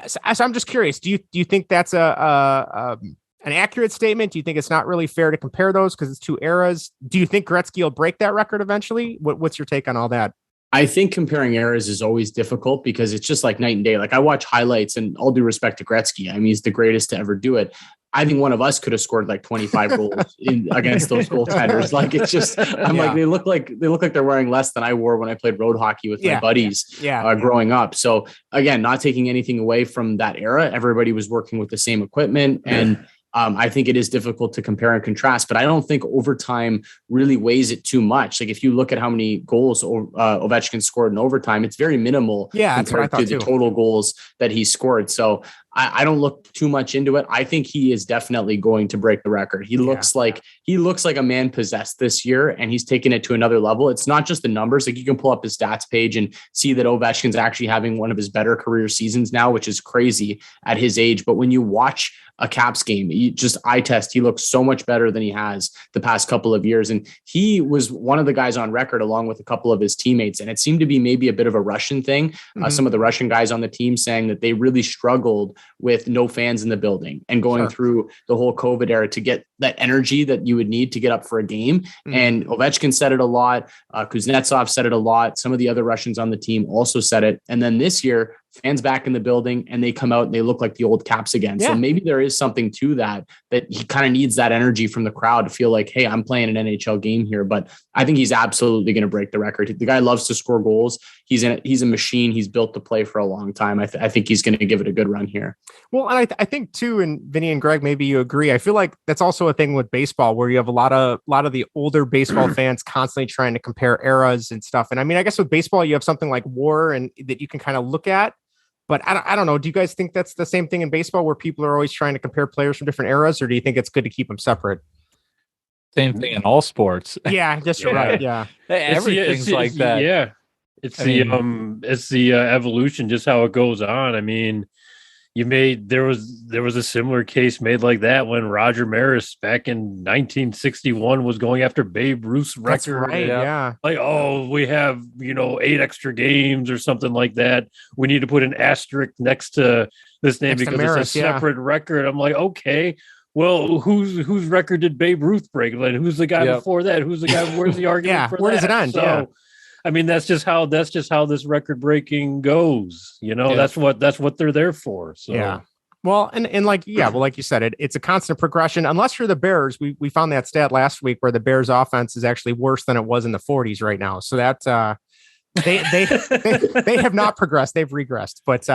So I'm just curious, do you think that's an accurate statement? Do you think it's not really fair to compare those because it's 2 eras? Do you think Gretzky will break that record eventually? What's your take on all that? I think comparing eras is always difficult because it's just like night and day. Like I watch highlights, and all due respect to Gretzky, I mean, he's the greatest to ever do it. I think one of us could have scored like 25 goals against those goaltenders. Like it's just, I'm like, they look like they're wearing less than I wore when I played road hockey with my buddies growing up. So again, not taking anything away from that era. Everybody was working with the same equipment, and I think it is difficult to compare and contrast, but I don't think overtime really weighs it too much. Like if you look at how many goals Ovechkin scored in overtime, it's very minimal compared to the total goals that he scored. So I don't look too much into it. I think he is definitely going to break the record. He looks like a man possessed this year, and he's taken it to another level. It's not just the numbers. Like you can pull up his stats page and see that Ovechkin's actually having one of his better career seasons now, which is crazy at his age. But when you watch a Caps game, you just eye test, he looks so much better than he has the past couple of years. And he was one of the guys on record along with a couple of his teammates. And it seemed to be maybe a bit of a Russian thing. Some of the Russian guys on the team saying that they really struggled with no fans in the building and going through the whole COVID era to get that energy that you would need to get up for a game. And Ovechkin said it a lot. Kuznetsov said it a lot. Some of the other Russians on the team also said it. And then this year, fans back in the building and they come out and they look like the old Caps again. So maybe there is something to that he kind of needs that energy from the crowd to feel like, hey, I'm playing an NHL game here. But I think he's absolutely going to break the record. The guy loves to score goals. He's a machine. He's built to play for a long time. I think he's going to give it a good run here. Well, and I think too, and Vinny and Greg, maybe you agree. I feel like that's also a thing with baseball where you have a lot of the older baseball fans constantly trying to compare eras and stuff. And I mean, I guess with baseball, you have something like WAR and that you can kind of look at. But I don't know. Do you guys think that's the same thing in baseball where people are always trying to compare players from different eras, or do you think it's good to keep them separate? Same thing in all sports. Yeah, I guess you're right. Yeah, everything's like that. Yeah, it's the evolution, just how it goes on. I mean, there was a similar case made like that when Roger Maris back in 1961 was going after Babe Ruth's record. That's right. Yeah. Like, oh, we have 8 extra games or something like that. We need to put an asterisk next to this name because it's a separate record. I'm like, okay. Well, whose record did Babe Ruth break? Like, who's the guy before that? Who's the guy? Where's the argument for that? Where does it end? So, I mean, that's just how this record breaking goes. That's what they're there for. So yeah. Well, and like you said, it's a constant progression. Unless you're the Bears, we found that stat last week where the Bears offense is actually worse than it was in the 40s right now. So that they have not progressed; they've regressed. But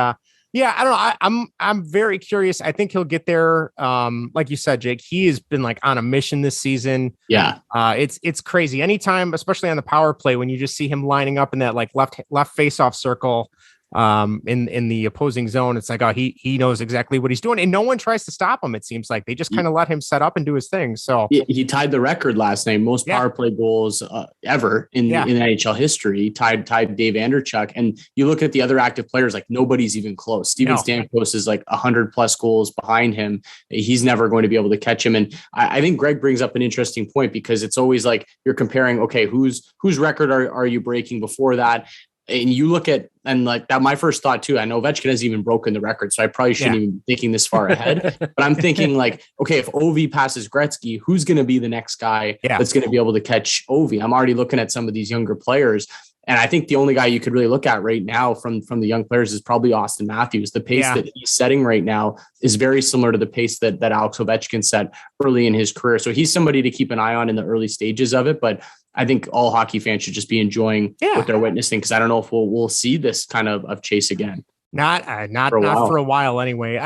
yeah, I don't know. I'm very curious. I think he'll get there. Like you said, Jake, he has been like on a mission this season. Yeah. It's crazy. Anytime, especially on the power play, when you just see him lining up in that like left face-off circle, in the opposing zone, it's like, oh, he knows exactly what he's doing, and no one tries to stop him. It seems like they just kind of let him set up and do his thing. So he tied the record last night, most power play goals ever in NHL history. Tied Dave Anderchuk. And you look at the other active players, like nobody's even close. Steven Stamkos is like 100+ goals behind him. He's never going to be able to catch him. And I think Greg brings up an interesting point because it's always like you're comparing, okay, whose record are you breaking before that? And you look at, and like that, my first thought too, I know Ovechkin hasn't even broken the record, so I probably shouldn't even be thinking this far ahead, but I'm thinking like, okay, if Ovi passes Gretzky, who's going to be the next guy that's going to be able to catch Ovi? I'm already looking at some of these younger players. And I think the only guy you could really look at right now from the young players is probably Austin Matthews. The pace that he's setting right now is very similar to the pace that Alex Ovechkin set early in his career. So he's somebody to keep an eye on in the early stages of it. But I think all hockey fans should just be enjoying what they're witnessing, because I don't know if we'll see this kind of chase again. Not for a while anyway.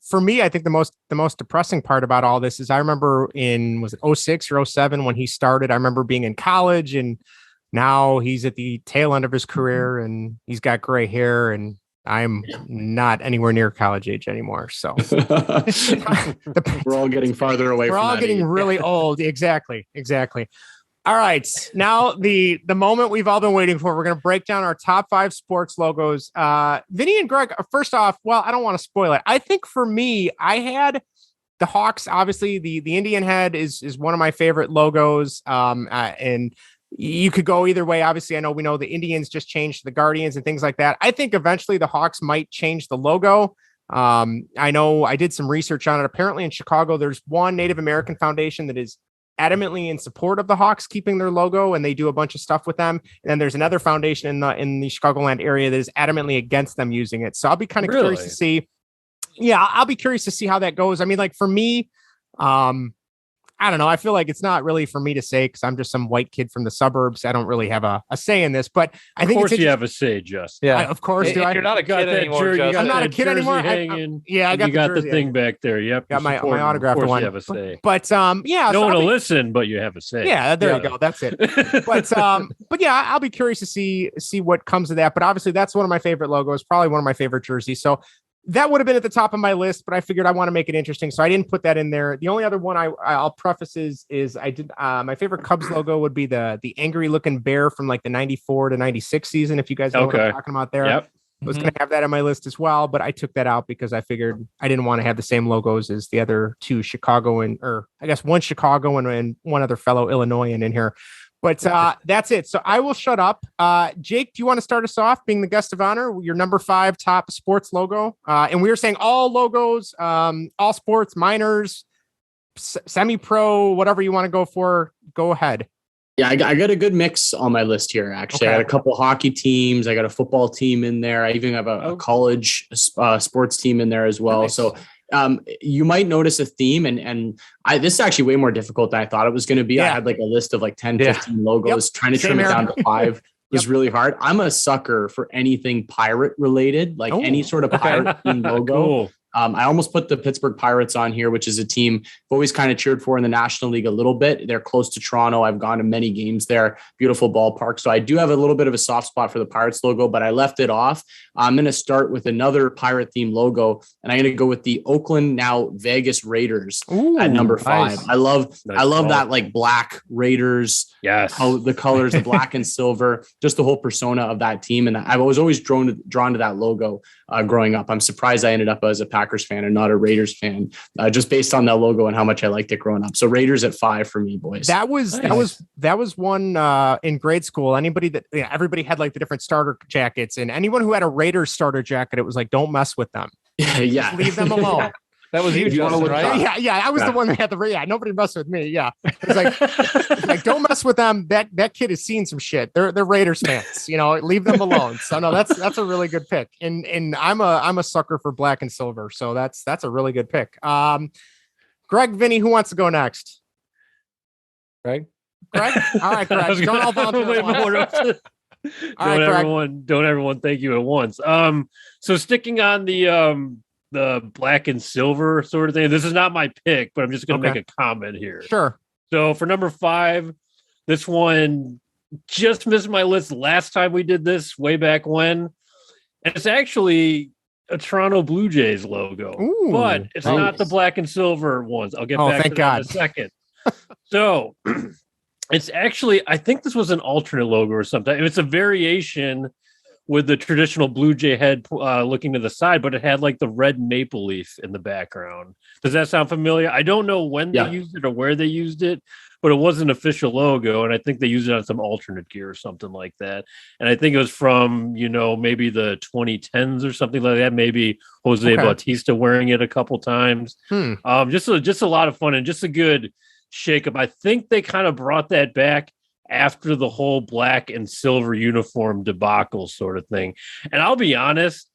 For me, I think the most depressing part about all this is I remember was it 06 or 07 when he started. I remember being in college, and now he's at the tail end of his career and he's got gray hair, and I'm not anywhere near college age anymore. So we're all getting farther away. We're all getting really old. Exactly. All right. Now the moment we've all been waiting for. We're going to break down our top 5 sports logos. Vinny and Greg, first off, well, I don't want to spoil it. I think for me, I had the Hawks. Obviously, the Indian head is one of my favorite logos. And you could go either way. Obviously, we know the Indians just changed the Guardians and things like that. I think eventually the Hawks might change the logo. I know I did some research on it. Apparently in Chicago, there's one Native American foundation that is adamantly in support of the Hawks keeping their logo, and they do a bunch of stuff with them. And then there's another foundation in the Chicagoland area that is adamantly against them using it. So I'll be kind of curious to see. Yeah, I'll be curious to see how that goes. I mean, like for me, I don't know. I feel like it's not really for me to say because I'm just some white kid from the suburbs. I don't really have a say in this, but I think you have a say, Justin. Yeah, of course. You're not a kid anymore. I'm not a kid anymore. I got the thing back there. Yep, got my autographed one. You have a say, but yeah, don't want to listen, but you have a say. Yeah, there you go. That's it. But yeah, I'll be curious to see what comes of that. But obviously, that's one of my favorite logos. Probably one of my favorite jerseys. So. That would have been at the top of my list, but I figured I want to make it interesting, so I didn't put that in there. The only other one I'll preface is I did my favorite Cubs logo would be the angry looking bear from like the 94 to 96 season. If you guys know what I'm talking about there, yep. I was going to have that on my list as well, but I took that out because I figured I didn't want to have the same logos as the other two one Chicago and one other fellow Illinoisan in here. But that's it. So I will shut up. Jake, do you want to start us off being the guest of honor? Your number 5 top sports logo. And we were saying all logos, all sports, minors, semi-pro, whatever you want to go for. Go ahead. Yeah, I got a good mix on my list here, actually. Okay. I got a couple hockey teams. I got a football team in there. I even have a college sports team in there as well. Nice. So you might notice a theme, and this is actually way more difficult than I thought it was going to be. Yeah. I had like a list of like 10, 15 logos, trying to trim it down to 5 was really hard. I'm a sucker for anything pirate related, like any sort of pirate theme logo. Cool. I almost put the Pittsburgh Pirates on here, which is a team I've always kind of cheered for in the National League a little bit. They're close to Toronto. I've gone to many games there, beautiful ballpark. So I do have a little bit of a soft spot for the Pirates logo, but I left it off. I'm going to start with another pirate theme logo, and I'm going to go with the Oakland, now Vegas Raiders at number 5. Nice. I love that like black Raiders. Yes. The colors, the black and silver, just the whole persona of that team. And I was always drawn to that logo growing up. I'm surprised I ended up as a Packers fan and not a Raiders fan, just based on that logo and how much I liked it growing up. So Raiders at 5 for me, boys. That was one in grade school. Everybody had like the different starter jackets, and anyone who had a Raiders starter jacket, it was like, don't mess with them. Yeah. Just leave them alone. That was you, Justin, right? Yeah. I was the one that had nobody messed with me. Yeah. It's like don't mess with them. That kid has seen some shit. They're Raiders fans, leave them alone. So no, that's a really good pick. And I'm a sucker for black and silver. So that's a really good pick. Greg, Vinny, who wants to go next? Greg? All right, Greg. Don't all volunteer. Don't everyone thank you at once. So sticking on the black and silver sort of thing. This is not my pick, but I'm just going to make a comment here. Sure. So for number 5, this one just missed my list last time we did this way back when. And it's actually a Toronto Blue Jays logo, but it's not the black and silver ones. I'll get back to that in a second. So it's actually, I think this was an alternate logo or something. It's a variation with the traditional Blue Jay head looking to the side, but it had like the red maple leaf in the background. Does that sound familiar? I don't know when they used it or where they used it, but it was an official logo, and I think they used it on some alternate gear or something like that. And I think it was from, maybe the 2010s or something like that. Maybe Jose Bautista wearing it a couple times. Just a lot of fun and just a good shakeup. I think they kind of brought that back after the whole black and silver uniform debacle sort of thing. And I'll be honest,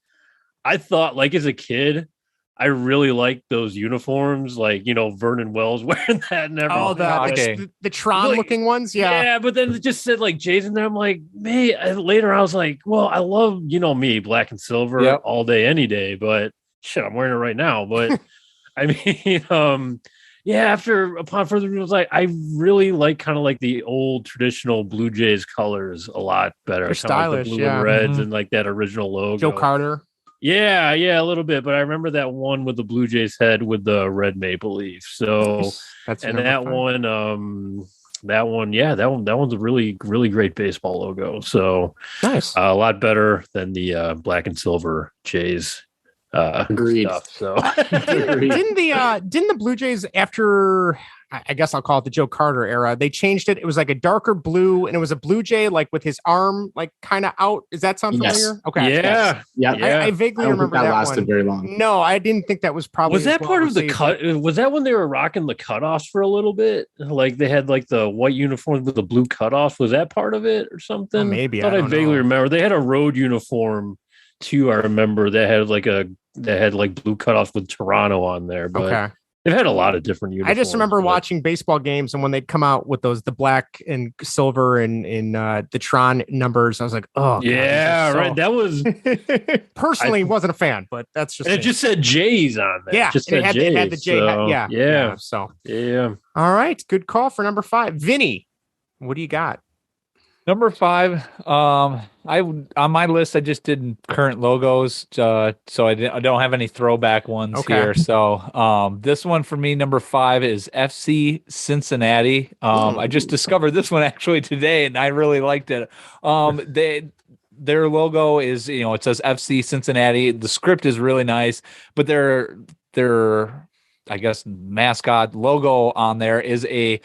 I thought, like, as a kid, I really like those uniforms, like, Vernon Wells wearing that and everything. Oh, the Tron looking ones. Yeah. Yeah. But then it just said like Jason there. I'm like, man, later I was like, well, I love, me, black and silver all day, any day, but shit, I'm wearing it right now. But I mean, upon further review, I really like kind of like the old traditional Blue Jays colors a lot better. They're stylish, like the blue and reds and like that original logo. Joe Carter. Yeah, a little bit, but I remember that one with the Blue Jays head with the red maple leaf. So that one's a really, really great baseball logo. So nice, a lot better than the black and silver Jays. Agreed. Stuff, so didn't the Blue Jays, after I guess I'll call it the Joe Carter era, they changed it? It was like a darker blue, and it was a Blue Jay like with his arm like kind of out. Does that sound familiar? Okay. Yeah. I vaguely remember that lasted one. Very long. No, I didn't think that was probably. Was that part of the cut? Was that when they were rocking the cutoffs for a little bit? Like they had like the white uniforms with the blue cutoffs. Was that part of it or something? Maybe. I vaguely remember they had a road uniform too. I remember they had like blue cutoffs with Toronto on there. But they've had a lot of different uniforms. I just remember watching baseball games, and when they'd come out with the black and silver and the Tron numbers, I was like, oh yeah, God, right. That was personally wasn't a fan, but that's just it. Just said Jays on there. Yeah, it had the J. So, So all right, good call for number 5, Vinny. What do you got? Number 5, on my list, I just did current logos, so I don't have any throwback ones here. So this one for me, number 5, is FC Cincinnati. I just discovered this one actually today, and I really liked it. Their logo is, it says FC Cincinnati. The script is really nice, but their I guess mascot logo on there is a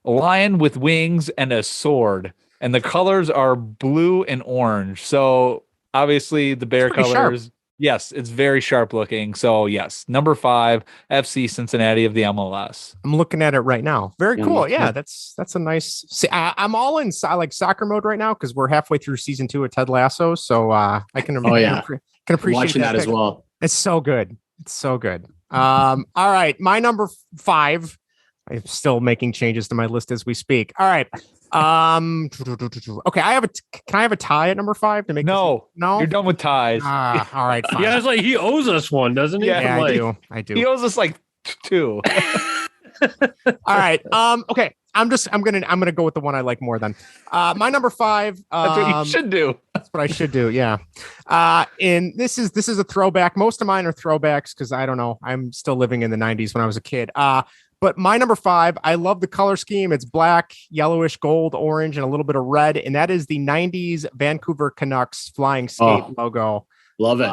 lion with wings and a sword. And the colors are blue and orange. So obviously the Bear colors. Sharp. Yes, it's very sharp looking. So yes, number 5, FC Cincinnati of the MLS. I'm looking at it right now. Very cool. Yeah, that's a nice. See, I'm all in like soccer mode right now because we're halfway through season 2 of Ted Lasso. So I can appreciate watching that as well. It's so good. It's so good. All right, my number 5. I'm still making changes to my list as we speak. All right. Okay, can I have a tie at number 5 to make no you're done with ties. All right, fine. Yeah, it's like he owes us one, doesn't he? Yeah, I do. He owes us like 2. All right. Okay. I'm gonna go with the one I like more then. My number 5. That's what you should do. That's what I should do. Yeah. And this is a throwback. Most of mine are throwbacks because I don't know. I'm still living in the 90s when I was a kid. But my number 5, I love the color scheme. It's black, yellowish, gold, orange, and a little bit of red. And that is the 90s Vancouver Canucks flying skate logo. Love it.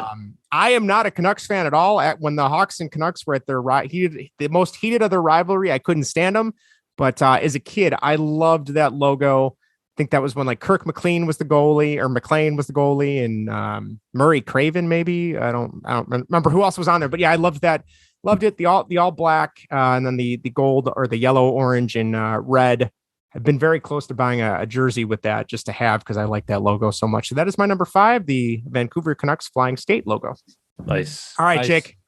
I am not a Canucks fan at all. When the Hawks and Canucks were at their the most heated of their rivalry, I couldn't stand them. But as a kid, I loved that logo. I think that was when like Kirk McLean was the goalie, or McLean was the goalie, and Murray Craven maybe. I don't remember who else was on there. But yeah, I loved that. Loved it. The all black, and then the gold or the yellow, orange, and red. I've been very close to buying a jersey with that just to have because I like that logo so much. So that is my number 5, the Vancouver Canucks flying skate logo. Nice. All right, nice. Jake.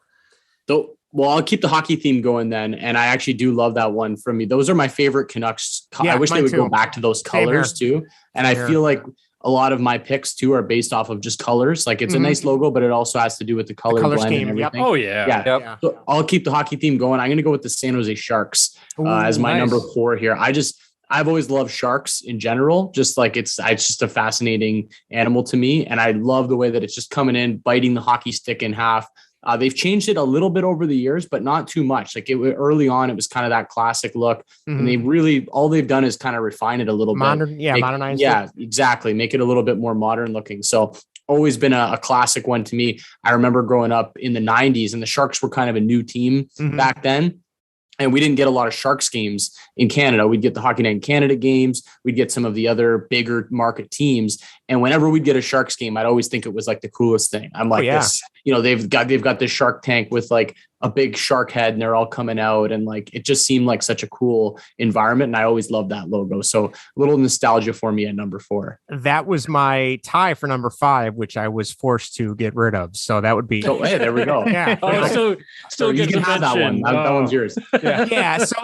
So, well, I'll keep the hockey theme going then, and I actually do love that one from me. Those are my favorite Canucks. Yeah, I wish they would go back to those colors too. And I feel like a lot of my picks too are based off of just colors. Like it's a nice logo, but it also has to do with the color blend scheme. And everything. Yep. Oh yeah. Yep. So I'll keep the hockey theme going. I'm going to go with the San Jose Sharks as my number 4 here. I've always loved sharks in general. Just like it's just a fascinating animal to me. And I love the way that it's just coming in, biting the hockey stick in half. They've changed it a little bit over the years, but not too much. Like early on, it was kind of that classic look, and all they've done is kind of refine it a little bit. Modernize. Yeah, exactly. Make it a little bit more modern looking. So always been a classic one to me. I remember growing up in the 90s, and the Sharks were kind of a new team back then. And we didn't get a lot of Sharks games in Canada. We'd get the Hockey Night in Canada games. We'd get some of the other bigger market teams. And whenever we'd get a Sharks game, I'd always think it was like the coolest thing. I'm like, this, they've got this Shark Tank with like a big shark head and they're all coming out, and like it just seemed like such a cool environment, and I always loved that logo. So a little nostalgia for me at number 4. That was my tie for number 5, which I was forced to get rid of. So that would be hey, there we go. Yeah. So you can have that one. That one's yours. Yeah. So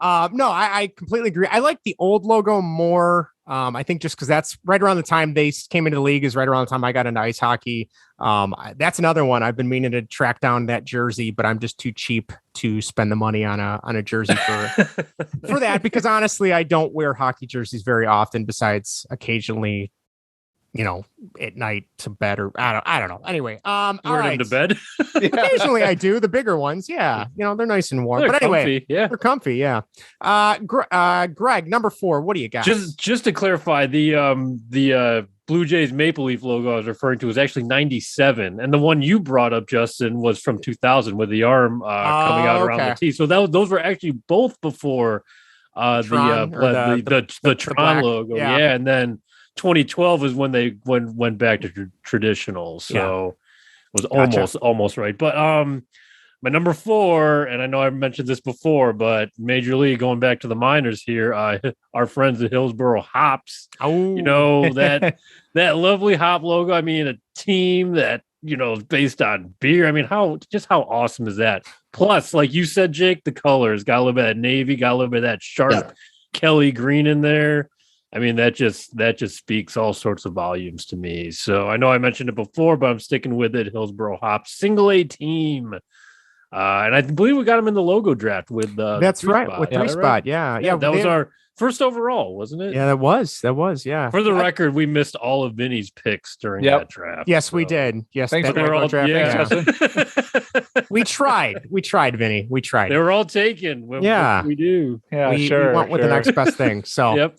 no, I completely agree. I like the old logo more. I think just because that's right around the time they came into the league is right around the time I got into ice hockey. That's another one I've been meaning to track down that jersey, but I'm just too cheap to spend the money on a jersey for that, because honestly, I don't wear hockey jerseys very often besides occasionally, at night to bed, or I don't know. Anyway, all right. To bed. Occasionally I do the bigger ones. Yeah. They're nice and warm, but anyway, comfy, yeah, they're comfy. Yeah. Greg, number 4, what do you got? Just to clarify, the Blue Jays Maple Leaf logo I was referring to was actually 97. And the one you brought up, Justin, was from 2000 with the arm coming out around the T. So those were actually both before the Tron logo. Yeah. And then 2012 is when they went back to traditional. So it was almost right. But my number 4, and I know I've mentioned this before, but Major League, going back to the minors here, our friends at Hillsboro Hops, that lovely hop logo. I mean, a team that, is based on beer. I mean, how awesome is that? Plus, like you said, Jake, the colors, got a little bit of that navy, got a little bit of that sharp Kelly green in there. I mean, that just speaks all sorts of volumes to me. So I know I mentioned it before, but I'm sticking with it. Hillsboro Hops, single A team. And I believe we got him in the logo draft with that's right, spot. with 3 spot. Yeah. That was our first overall, wasn't it? Yeah, that was. Yeah. For the record, we missed all of Vinny's picks during that draft. Yes, we did. Yes, thanks for all draft. Yeah. We tried, Vinny. We tried. They were all taken. What we do. Yeah, we went with the next best thing. So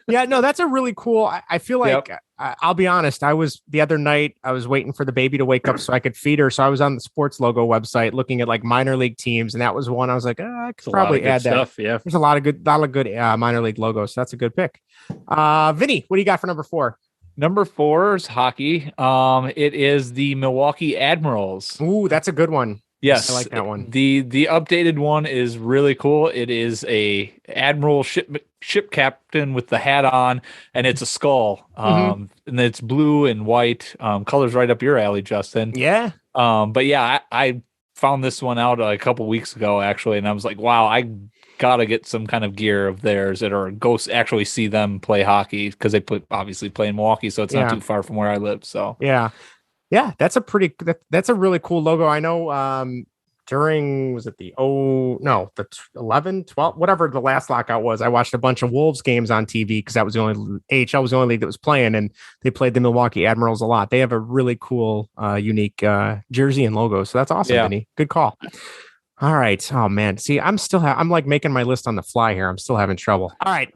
yeah, no, that's a really cool. I feel like I'll be honest. The other night I was waiting for the baby to wake up so I could feed her. So I was on the sports logo website looking at like minor league teams, and that was one I was like, I could probably add that. Yeah, there's a lot of good minor league logos. So that's a good pick. Vinny, what do you got for number 4? Number 4 is hockey. It is the Milwaukee Admirals. Ooh, that's a good one. Yes, I like that one. The updated one is really cool. It is a admiral ship captain with the hat on, and it's a skull. And it's blue and white. Colors right up your alley, Justin. Yeah. But yeah, I found this one out a couple weeks ago actually, and I was like, wow, I gotta get some kind of gear of theirs or go actually see them play hockey, because they obviously play in Milwaukee, so it's not too far from where I live. So yeah, that's a really cool logo. I know during, was it the 11, 12, whatever the last lockout was, I watched a bunch of Wolves games on TV because that was the only AHL was the only league that was playing, and they played the Milwaukee Admirals a lot. They have a really cool, unique jersey and logo. So that's awesome, Vinny. Good call. All right. Oh man. See, I'm like making my list on the fly here. I'm still having trouble. All right.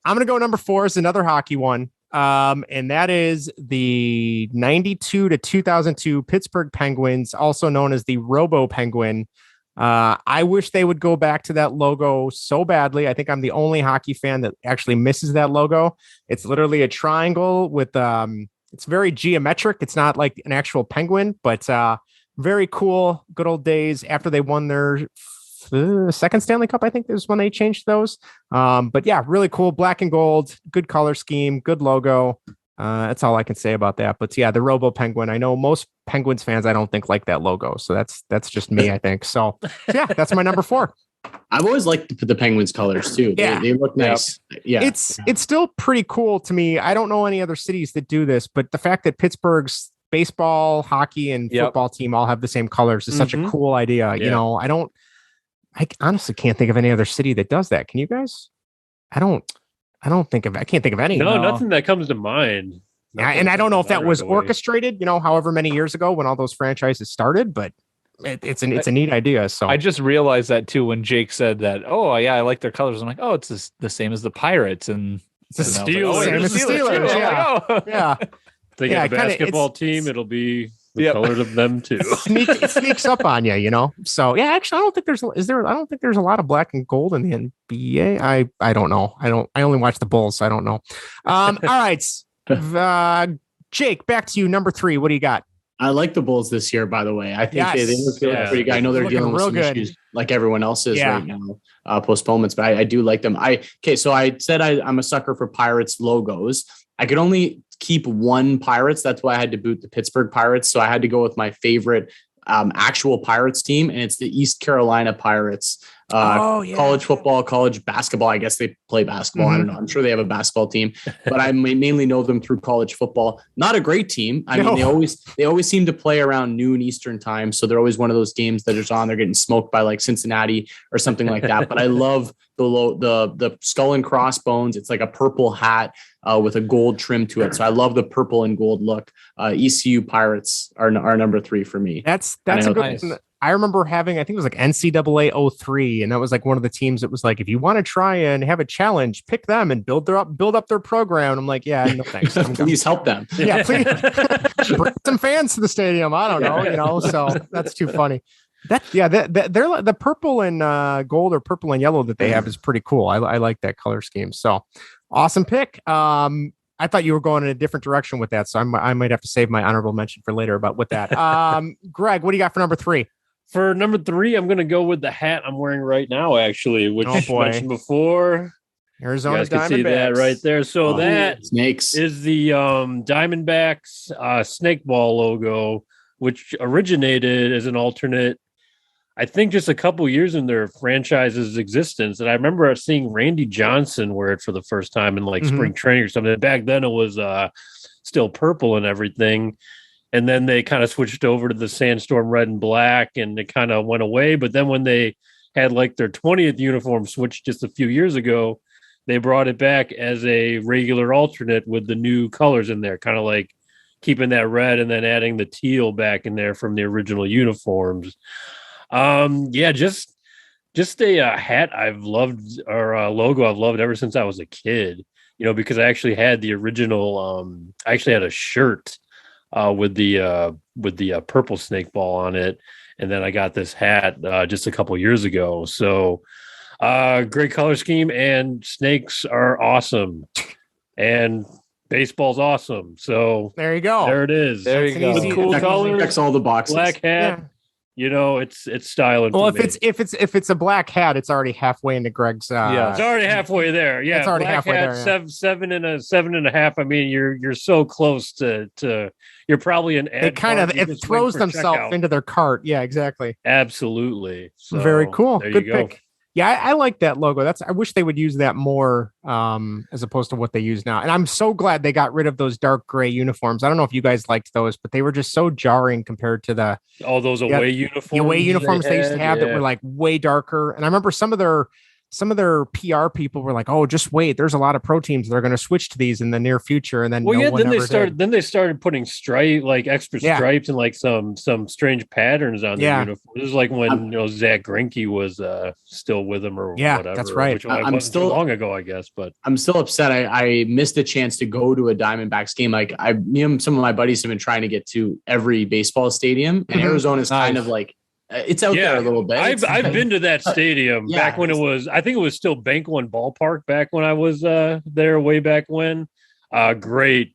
I'm going to go number 4 is another hockey one. And that is the 92 to 2002 Pittsburgh Penguins, also known as the Robo Penguin. I wish they would go back to that logo so badly. I think I'm the only hockey fan that actually misses that logo. It's literally a triangle with, it's very geometric. It's not like an actual penguin, but, very cool. Good old days after they won their second Stanley Cup, I think is when they changed those. But yeah, really cool. Black and gold, good color scheme, good logo. That's all I can say about that. But yeah, the Robo Penguin. I know most Penguins fans, I don't think like that logo. So that's just me, I think. So yeah, that's my number 4. I've always liked the Penguins colors too. They look nice. Yeah. It's still pretty cool to me. I don't know any other cities that do this, but the fact that Pittsburgh's baseball, hockey, and football team all have the same colors is such a cool idea. Yeah. I honestly can't think of any other city that does that. Can you guys? I can't think of any. No, nothing that comes to mind. And I don't know if that was orchestrated, however many years ago when all those franchises started, but it's a neat idea. So I just realized that too when Jake said that. Oh yeah, I like their colors. I'm like, oh, it's the same as the Pirates and the Steelers. Yeah. They get a basketball team, it'll be the colors of them too. It sneaks up on you, So yeah, actually, I don't think there's a lot of black and gold in the NBA. I don't know. I only watch the Bulls, so I don't know. All right, Jake, back to you. Number 3. What do you got? I like the Bulls this year, by the way. I think they look pretty good. I know they're dealing with some issues like everyone else is right now, postponements, but I do like them. So I said I'm a sucker for Pirates logos. I could only keep one Pirates. That's why I had to boot the Pittsburgh Pirates. So I had to go with my favorite actual Pirates team, and it's the East Carolina Pirates. College football, college basketball. I guess they play basketball. I don't know. I'm sure they have a basketball team, but I mainly know them through college football. Not a great team. I mean, they always seem to play around noon Eastern time, so they're always one of those games that is on. They're getting smoked by like Cincinnati or something like that. But I love the skull and crossbones. It's like a purple hat with a gold trim to it. So I love the purple and gold look. ECU Pirates are number 3 for me. That's a good one. I remember having, I think it was like NCAA 03, and that was like one of the teams that was like, if you want to try and have a challenge, pick them and build up their program. I'm like, yeah, no thanks. Please help them. Yeah, please bring some fans to the stadium. I don't know, so that's too funny. They're the purple and gold or purple and yellow that they have is pretty cool. I like that color scheme. So awesome pick. I thought you were going in a different direction with that, so I might have to save my honorable mention for later about with that. Greg, what do you got for number 3? For number 3, I'm going to go with the hat I'm wearing right now, actually, which I mentioned before. Arizona you guys can see that right there. So that snakes is the Diamondbacks snake ball logo, which originated as an alternate, I think, just a couple years in their franchise's existence. And I remember seeing Randy Johnson wear it for the first time in like spring training or something. Back then it was still purple and everything. And then they kind of switched over to the Sandstorm red and black, and it kind of went away. But then when they had like their 20th uniform switched just a few years ago, they brought it back as a regular alternate with the new colors in there, kind of like keeping that red and then adding the teal back in there from the original uniforms. Just a hat I've loved, or a logo I've loved ever since I was a kid, because I actually had the original, I actually had a shirt with the purple snake ball on it. And then I got this hat just a couple years ago. So great color scheme, and snakes are awesome, and baseball's awesome. So there you go. There it is. There you go. Cool colors. Checks all the boxes. Black hat. Yeah. It's styling. Well, if it's a black hat, it's already halfway into Greg's. It's already halfway there. Yeah, it's already black halfway hat, there. Seven and a half. I mean, you're so close to. You're probably an. It throws themselves into their cart. Yeah, exactly. Absolutely. So, very cool. Good go. pick. Yeah, I like that logo. I wish they would use that more as opposed to what they use now. And I'm so glad they got rid of those dark gray uniforms. I don't know if you guys liked those, but they were just so jarring compared to those away uniforms. The away uniforms they used to have that were like way darker. And I remember some of their PR people were like, "Oh, just wait. There's a lot of pro teams that are going to switch to these in the near future." And then then they started putting extra stripes and like some strange patterns on their uniform. This is like when Zach Greinke was still with them or whatever. That's right. Which I'm still long ago, I guess. But I'm still upset. I missed a chance to go to a Diamondbacks game. Like me and some of my buddies have been trying to get to every baseball stadium, and Arizona is kind of like. It's out there a little bit. I've been to that stadium back when I think it was still Bank One Ballpark back when I was there way back when. Great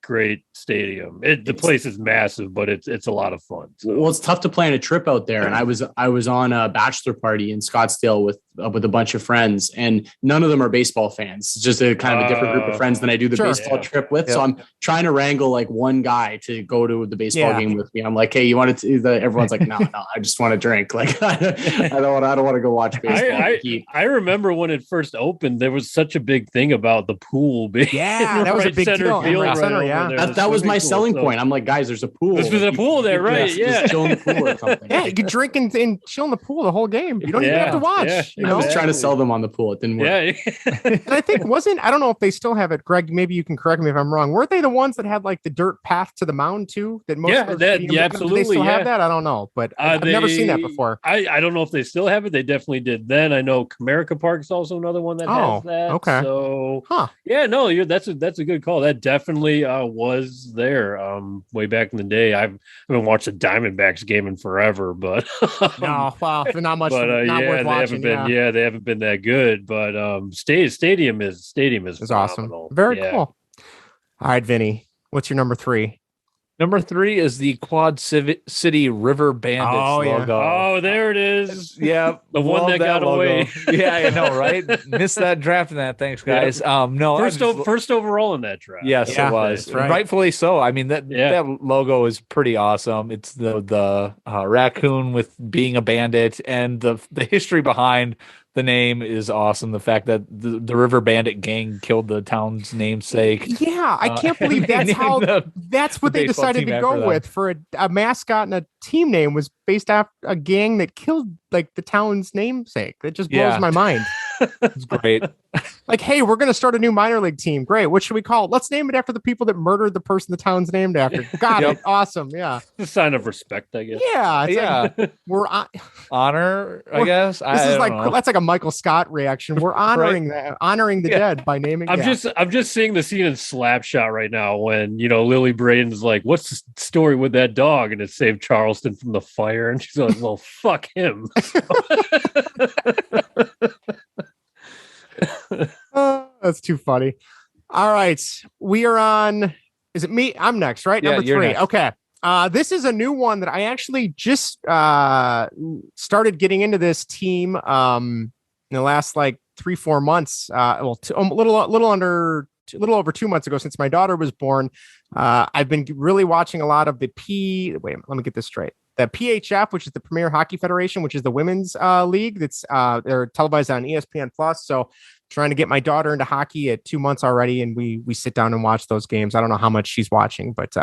stadium. The place is massive, but it's a lot of fun. So. Well, it's tough to plan a trip out there. And I was on a bachelor party in Scottsdale with a bunch of friends, and none of them are baseball fans. It's just a kind of a different group of friends than I do the baseball trip with. Yeah. So I'm trying to wrangle like one guy to go to the baseball game with me. I'm like, hey, you want to? Everyone's like, no, I just want to drink. Like, I don't want to go watch baseball. I remember when it first opened, there was such a big thing about the pool being that was a big deal. That was my selling point. I'm like, guys, there's a pool. This was a pool there, right? Just chill in the pool or something. Yeah, you could drink and chill in the pool the whole game. You don't even have to watch. I was trying to sell them on the pool. It didn't work. Yeah. And I think I don't know if they still have it. Greg, maybe you can correct me if I'm wrong. Weren't they the ones that had like the dirt path to the mound too? That most absolutely. Do they still have that? I don't know, but I've never seen that before. I don't know if they still have it. They definitely did then. I know Comerica Park is also another one that has that. Okay. So that's a good call. That definitely was there way back in the day. I haven't watched a Diamondbacks game in forever, but they're not much. But not worth watching. They haven't been that good. But stadium is awesome. Very cool. All right, Vinny, what's your number 3? Number 3 is the Quad City River Bandits logo. Oh, there it is. Yeah, the one that got away. Yeah, I know, right? Missed that draft in that. Thanks, guys. Yeah. No, first overall in that draft. Yes, it was. Right. Rightfully so. I mean, that logo is pretty awesome. It's the raccoon with being a bandit, and the history behind the name is awesome. The fact that the River Bandit gang killed the town's namesake. Yeah, I can't believe that's what they decided to go with for a mascot, and a team name was based off a gang that killed like the town's namesake. That just blows my mind. It's great. Like, hey, we're going to start a new minor league team. Great. What should we call it? Let's name it after the people that murdered the person the town's named after. Got it. Awesome. Yeah. It's a sign of respect, I guess. Yeah. Like, we're honor, I guess. That's like a Michael Scott reaction. We're honoring honoring the dead by naming. I'm just seeing the scene in Slapshot right now when, Lily Braden's like, what's the story with that dog? And it saved Charleston from the fire. And she's like, well, fuck him. That's too funny. All right, we are on. Is it me? I'm next, right? Yeah, Number 3. Next. Okay. This is a new one that I actually just started getting into this team in the last like 3-4 months. A little over 2 months ago, since my daughter was born. I've been really watching a lot of the let me get this straight. The PHF, which is the Premier Hockey Federation, which is the women's league. That's they're televised on ESPN Plus. So trying to get my daughter into hockey at 2 months already, and we sit down and watch those games. I don't know how much she's watching, but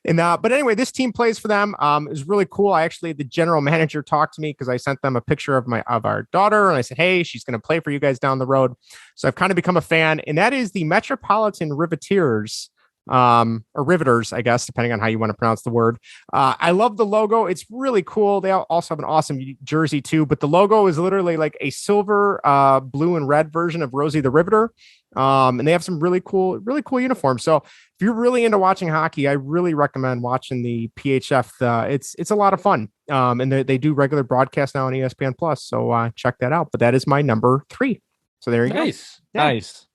anyway, this team plays for them. It was really cool. The general manager talked to me because I sent them a picture of our daughter, and I said, hey, she's going to play for you guys down the road. So I've kind of become a fan, and that is the Metropolitan Riveteers. Or Riveters, I guess, depending on how you want to pronounce the word. I love the logo. It's really cool. They also have an awesome jersey too, but the logo is literally like a silver, blue and red version of Rosie the Riveter. And they have some really cool uniforms. So if you're really into watching hockey, I really recommend watching the PHF. It's a lot of fun. And they do regular broadcasts now on ESPN Plus. So check that out. But that is my number 3. So there you go. Nice.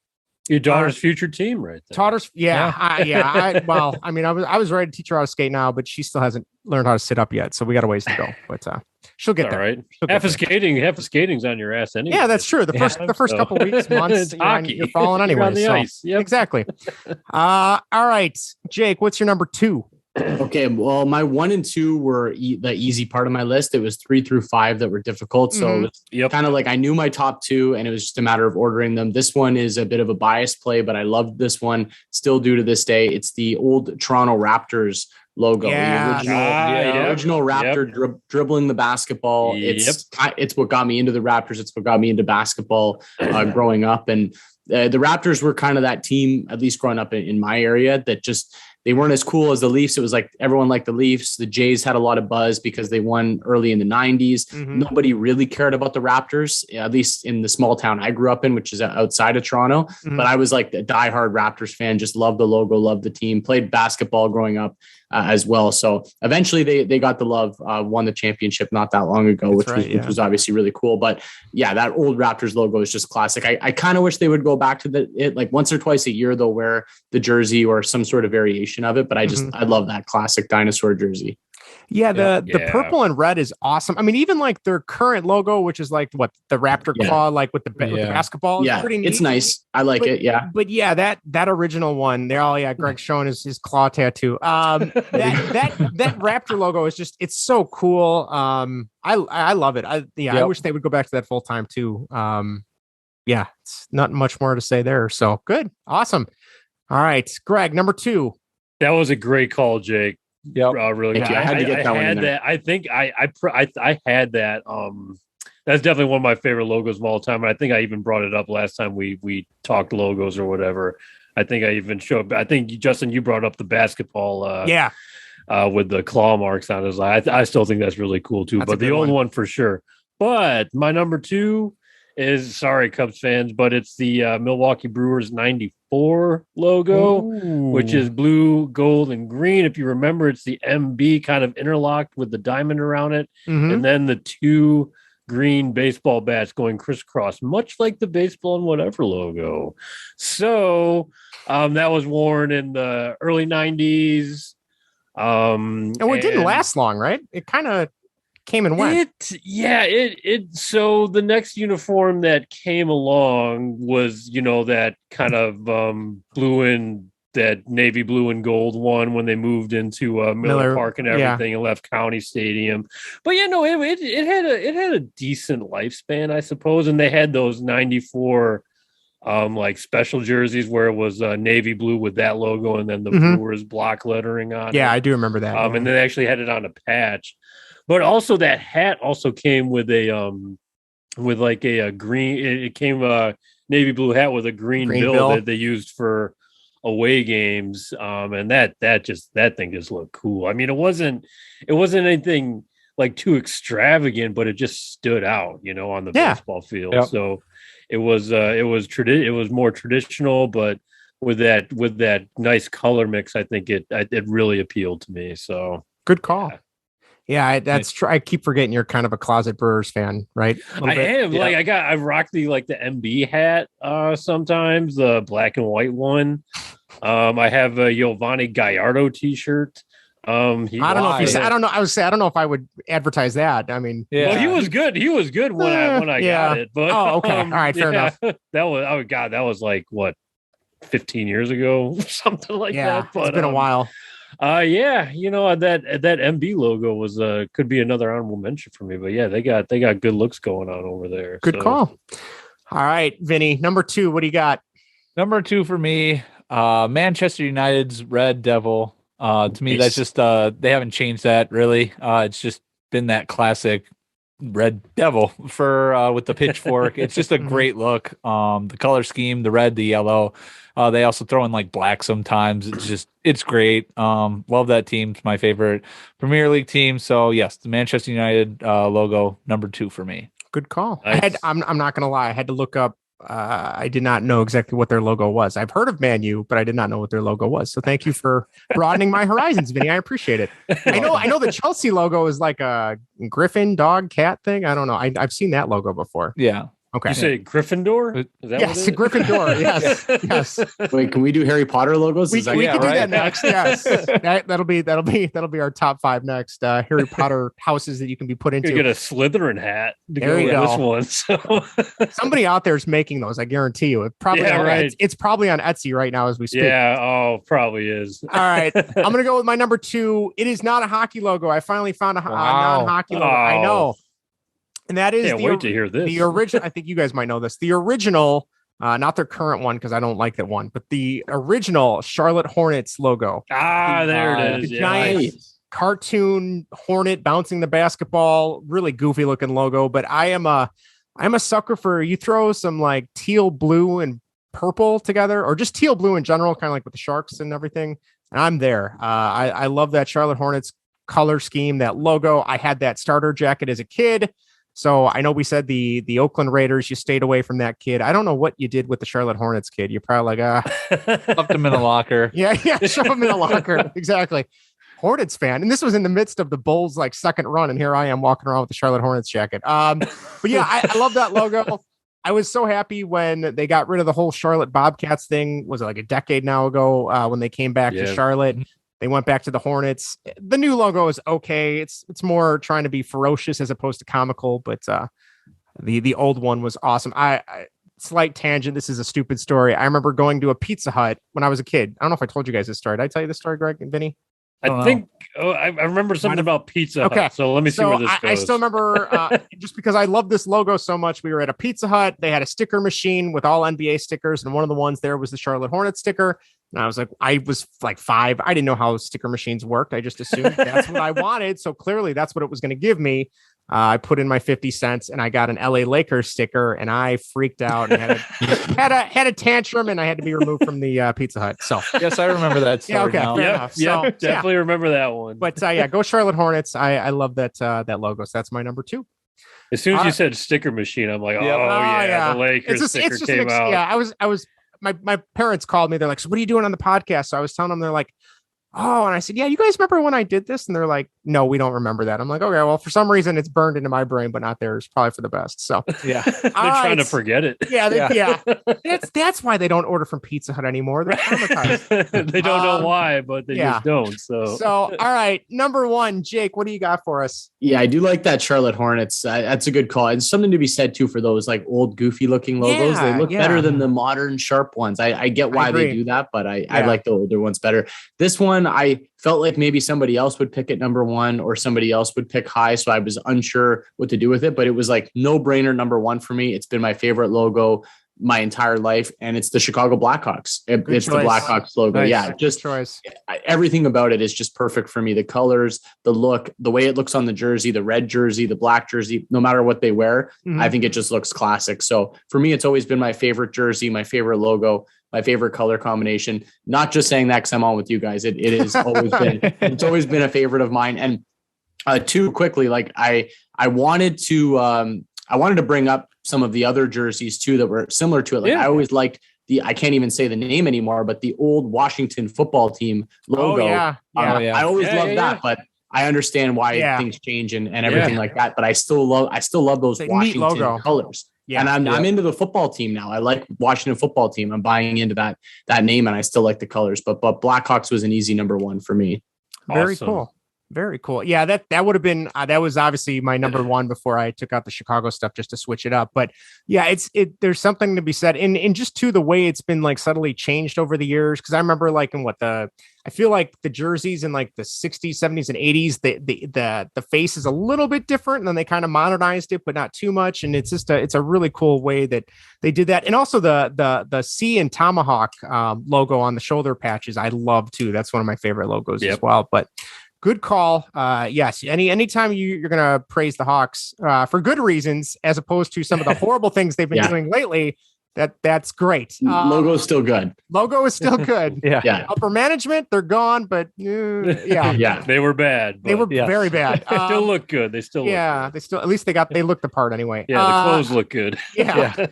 Your daughter's future team, right there. Daughter's, I was ready to teach her how to skate now, but she still hasn't learned how to sit up yet. So we got a ways to go. But she'll get there. All right. Half of skating's on your ass anyway. Yeah, that's true. The first couple weeks, months, you're falling anyway. You're on the ice. Yep. Exactly. All right, Jake, what's your number 2? Okay, well, my 1 and 2 were the easy part of my list. It was 3 through 5 that were difficult. So it's kind of like I knew my top 2, and it was just a matter of ordering them. This one is a bit of a biased play, but I loved this one. Still do to this day. It's the old Toronto Raptors logo. The original Raptor dribbling the basketball. It's what got me into the Raptors. It's what got me into basketball growing up. And the Raptors were kind of that team, at least growing up in my area, that just they weren't as cool as the Leafs. It was like everyone liked the Leafs. The Jays had a lot of buzz because they won early in the 90s. Nobody really cared about the Raptors, at least in the small town I grew up in, which is outside of Toronto. But I was like a diehard Raptors fan, just loved the logo, loved the team, played basketball growing up as well. So eventually they got the love, won the championship not that long ago, which was obviously really cool. But yeah, that old Raptors logo is just classic. I kind of wish they would go back to it like once or twice a year. They'll wear the jersey or some sort of variation of it. But I love that classic dinosaur jersey. Yeah, the purple and red is awesome. I mean, even like their current logo, which is like what the Raptor claw, like with the basketball. Yeah, pretty neat. It's nice. I like it. Yeah, but yeah, that original one, they're all Greg's showing his claw tattoo. That Raptor logo is just it's so cool. I love it. I wish they would go back to that full time too. It's not much more to say there. So good, awesome. All right, Greg, number 2. That was a great call, Jake. Yeah, really. I had to get that one in there. I think I had that. That's definitely one of my favorite logos of all time. And I think I even brought it up last time we talked logos or whatever. I think I even showed. I think Justin, you brought up the basketball. With the claw marks on it. I still think that's really cool too. But the old one for sure. But my number 2 is, sorry, Cubs fans, but it's the Milwaukee Brewers 94 logo, which is blue, gold, and green. If you remember, it's the MB kind of interlocked with the diamond around it. And then the 2 green baseball bats going crisscross, much like the baseball and whatever logo. So that was worn in the early 90s. And it didn't last long, right? It kind of came and went. So the next uniform that came along was, that kind of that navy blue and gold one when they moved into Miller Park and everything and left County Stadium. But it had a decent lifespan, I suppose. And they had those 94 like special jerseys where it was navy blue with that logo and then the Brewers block lettering on it. Yeah, I do remember that. And then they actually had it on a patch. But also that hat also came with a with like a green. It came a navy blue hat with a green bill that they used for away games. And that thing just looked cool. I mean, it wasn't anything like too extravagant, but it just stood out, on the baseball field. Yep. So it was more traditional, but with that nice color mix, I think it really appealed to me. So good call. Yeah, that's true. I keep forgetting you're kind of a closet Brewers fan, right? I am. Yeah. Like I rock the MB hat sometimes, the black and white one. I have a Giovanni Gallardo t-shirt. I don't know if I would advertise that. I mean, well, he was good. He was good when I got it. But okay, all right, fair enough. That was like what, 15 years ago, something like that. But it's been a while. That MB logo was could be another honorable mention for me. But yeah, they got good looks going on over there. Good call. All right, Vinny, number 2. What do you got? Number 2 for me, Manchester United's Red Devil. To me, that's just they haven't changed that really. It's just been that classic Red Devil for with the pitchfork. It's just a great look. The color scheme, the red, the yellow. They also throw in like black sometimes. It's great. Love that team. It's my favorite Premier League team. So yes, the Manchester United logo, number 2 for me. Good call. Nice. I'm not gonna lie. I had to look up. I did not know exactly what their logo was. I've heard of Man U, but I did not know what their logo was. So thank you for broadening my horizons, Vinny. I appreciate it. I know the Chelsea logo is like a griffin, dog, cat thing. I don't know. I've seen that logo before. Yeah. Okay. You say Gryffindor? Is that yes, Gryffindor. Yes. Yes. Wait, can we do Harry Potter logos? We can do that next. Yes. That'll be our top 5 next. Harry Potter houses that you can be put into. You get a Slytherin hat to there go with this one. So somebody out there is making those. I guarantee you. It's probably on Etsy right now as we speak. Yeah. Probably is. All right. I'm going to go with my number 2. It is not a hockey logo. I finally found a non-hockey logo. I know. And that is wait to hear this. The original. I think you guys might know this. The original, not their current one because I don't like that one, but the original Charlotte Hornets logo. There it is. The giant cartoon hornet bouncing the basketball. Really goofy looking logo. But I'm a sucker for you throw some like teal blue and purple together, or just teal blue in general, kind of like with the Sharks and everything. And I'm there. I love that Charlotte Hornets color scheme, that logo. I had that starter jacket as a kid. So I know we said the Oakland Raiders, you stayed away from that kid. I don't know what you did with the Charlotte Hornets kid. You're probably like, left him in a locker. Yeah, shove him in a locker. Exactly. Hornets fan. And this was in the midst of the Bulls' like second run. And here I am walking around with the Charlotte Hornets jacket. But yeah, I love that logo. I was so happy when they got rid of the whole Charlotte Bobcats thing. Was it like a decade now ago when they came back to Charlotte? They went back to the Hornets. The new logo is okay. It's more trying to be ferocious as opposed to comical, but the old one was awesome. Slight tangent. This is a stupid story. I remember going to a Pizza Hut when I was a kid. I don't know if I told you guys this story. Did I tell you this story, Greg and Vinny? I think I remember something about Pizza Hut. Okay. So let me see where this goes. I still remember just because I love this logo so much. We were at a Pizza Hut. They had a sticker machine with all NBA stickers. And one of the ones there was the Charlotte Hornets sticker. And I was like 5. I didn't know how sticker machines worked. I just assumed that's what I wanted. So clearly that's what it was going to give me. I put in my 50 cents and I got an LA Lakers sticker and I freaked out and had a tantrum and I had to be removed from the Pizza Hut. So yes, I remember that story. Yeah, definitely remember that one. But go Charlotte Hornets. I love that logo. So that's my number 2. As soon as you said sticker machine, I'm like, the Lakers sticker came out. Yeah, I was. My parents called me. They're like, so what are you doing on the podcast? So I was telling them, they're like, oh, and I said, yeah, you guys remember when I did this? And they're like, no, we don't remember that. I'm like, okay, well, for some reason it's burned into my brain, but not theirs. Probably for the best. So yeah, they're trying to forget it. Yeah. That's why they don't order from Pizza Hut anymore. They're traumatized. They don't know why, but they just don't. So all right, number one, Jake, what do you got for us? Yeah, I do like that Charlotte Hornets. That's a good call. And something to be said too for those like old goofy looking logos. They look better than the modern sharp ones. I get why they do that, but I like the older ones better. This one, I felt like maybe somebody else would pick it number one or somebody else would pick high. So I was unsure what to do with it, but it was like no brainer number one for me. It's been my favorite logo my entire life, and it's the Chicago Blackhawks. It's the Blackhawks logo. Nice. Yeah, just everything about it is just perfect for me. The colors, the look, the way it looks on the jersey, the red jersey, the black jersey, no matter what they wear, I think it just looks classic. So for me, it's always been my favorite jersey, my favorite logo, my favorite color combination. Not just saying that because I'm on with you guys. It has always been. It's always been a favorite of mine. And too quickly, like I wanted to bring up some of the other jerseys too that were similar to it. Like I always liked I can't even say the name anymore, but the old Washington football team logo. I always loved that, but I understand why things change and everything like that. But I still love those Washington colors. Yeah. And I'm into the football team now. I like Washington football team. I'm buying into that name, and I still like the colors. But Blackhawks was an easy number one for me. Very cool. Very cool. Yeah, that would have been that was obviously my number one before I took out the Chicago stuff just to switch it up. But yeah, there's something to be said in just the way it's been like subtly changed over the years. Because I remember like in I feel like the jerseys in like the 60s, 70s, and 80s, the face is a little bit different, and then they kind of modernized it, but not too much. And it's just it's a really cool way that they did that. And also the C and Tomahawk logo on the shoulder patches, I love too. That's one of my favorite logos as well. But good call. Yes. Anytime you're going to praise the Hawks for good reasons, as opposed to some of the horrible things they've been doing lately, that's great. Logo is still good. Logo is still good. Yeah. Upper management, they're gone, but yeah, they were bad. They were very bad. They still look good. They still at least they looked the part anyway. Yeah, the clothes look good. Yeah.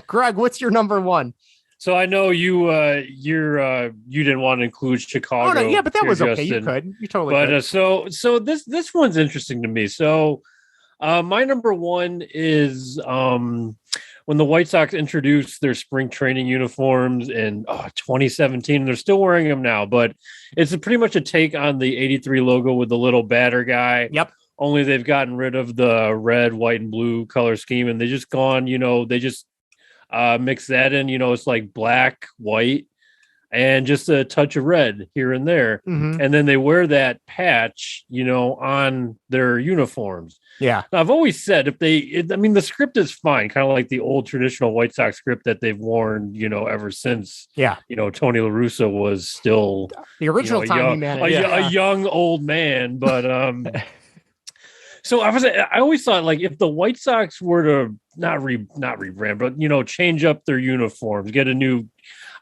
Greg, what's your number one? So I know you didn't want to include Chicago. Oh no, yeah, but that was okay. Justin. You totally could. So this one's interesting to me. So my number one is when the White Sox introduced their spring training uniforms in 2017. They're still wearing them now, but it's pretty much a take on the 83 logo with the little batter guy. Yep. Only they've gotten rid of the red, white, and blue color scheme, and they just gone. They just mix that in, it's like black, white, and just a touch of red here and there. Mm-hmm. And then they wear that patch, on their uniforms. Yeah. Now, I've always said the script is fine, kind of like the old traditional White Sox script that they've worn, ever since, Tony La Russa was still the original a young old man. But, so I always thought, like, if the White Sox were to not rebrand, but change up their uniforms, get a new.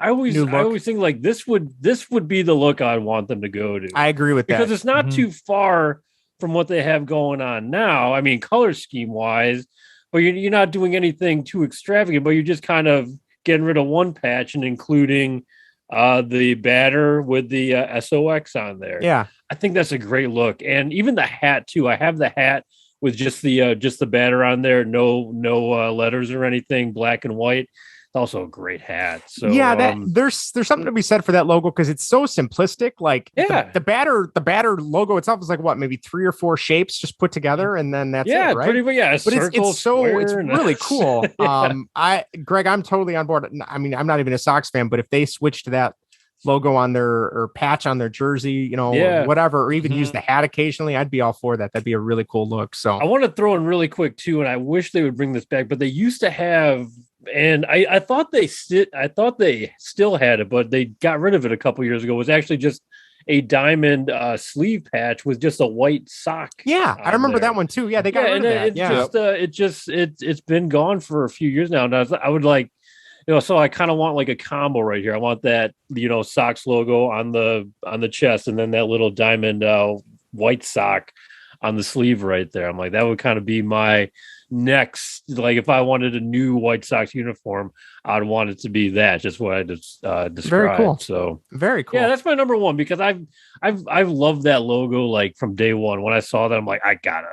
I always think like this would be the look I'd want them to go to. I agree with that because it's not too far from what they have going on now. I mean, color scheme wise, but you're not doing anything too extravagant. But you're just kind of getting rid of one patch and including the batter with the SOX on there. Yeah. I think that's a great look. And even the hat too. I have the hat with just the batter on there. No letters or anything, black and white. It's also a great hat. So yeah, there's something to be said for that logo because it's so simplistic. Like the batter logo itself is like what, maybe 3 or 4 shapes just put together, and then that's it, right? Pretty much, yeah. But it's really cool. Greg, I'm totally on board. I mean, I'm not even a Sox fan, but if they switch to that logo on their or patch on their jersey, or whatever, or even use the hat occasionally, I'd be all for that. That'd be a really cool look. So I want to throw in really quick too, and I wish they would bring this back, but they used to have. And I thought they still had it, but they got rid of it a couple years ago. It was actually just a diamond sleeve patch with just a white sock. Yeah, I remember that one too. Yeah, they got rid of that. It's been gone for a few years now. And I would like, so I kind of want like a combo right here. I want that, Sox logo on the chest, and then that little diamond white sock on the sleeve right there. I'm like, that would kind of be my next, like if I wanted a new White Sox uniform, I'd want it to be that, just what I just described. Very cool. So very cool. Yeah, that's my number one, because I've loved that logo like from day one. When I saw that, I'm like, I gotta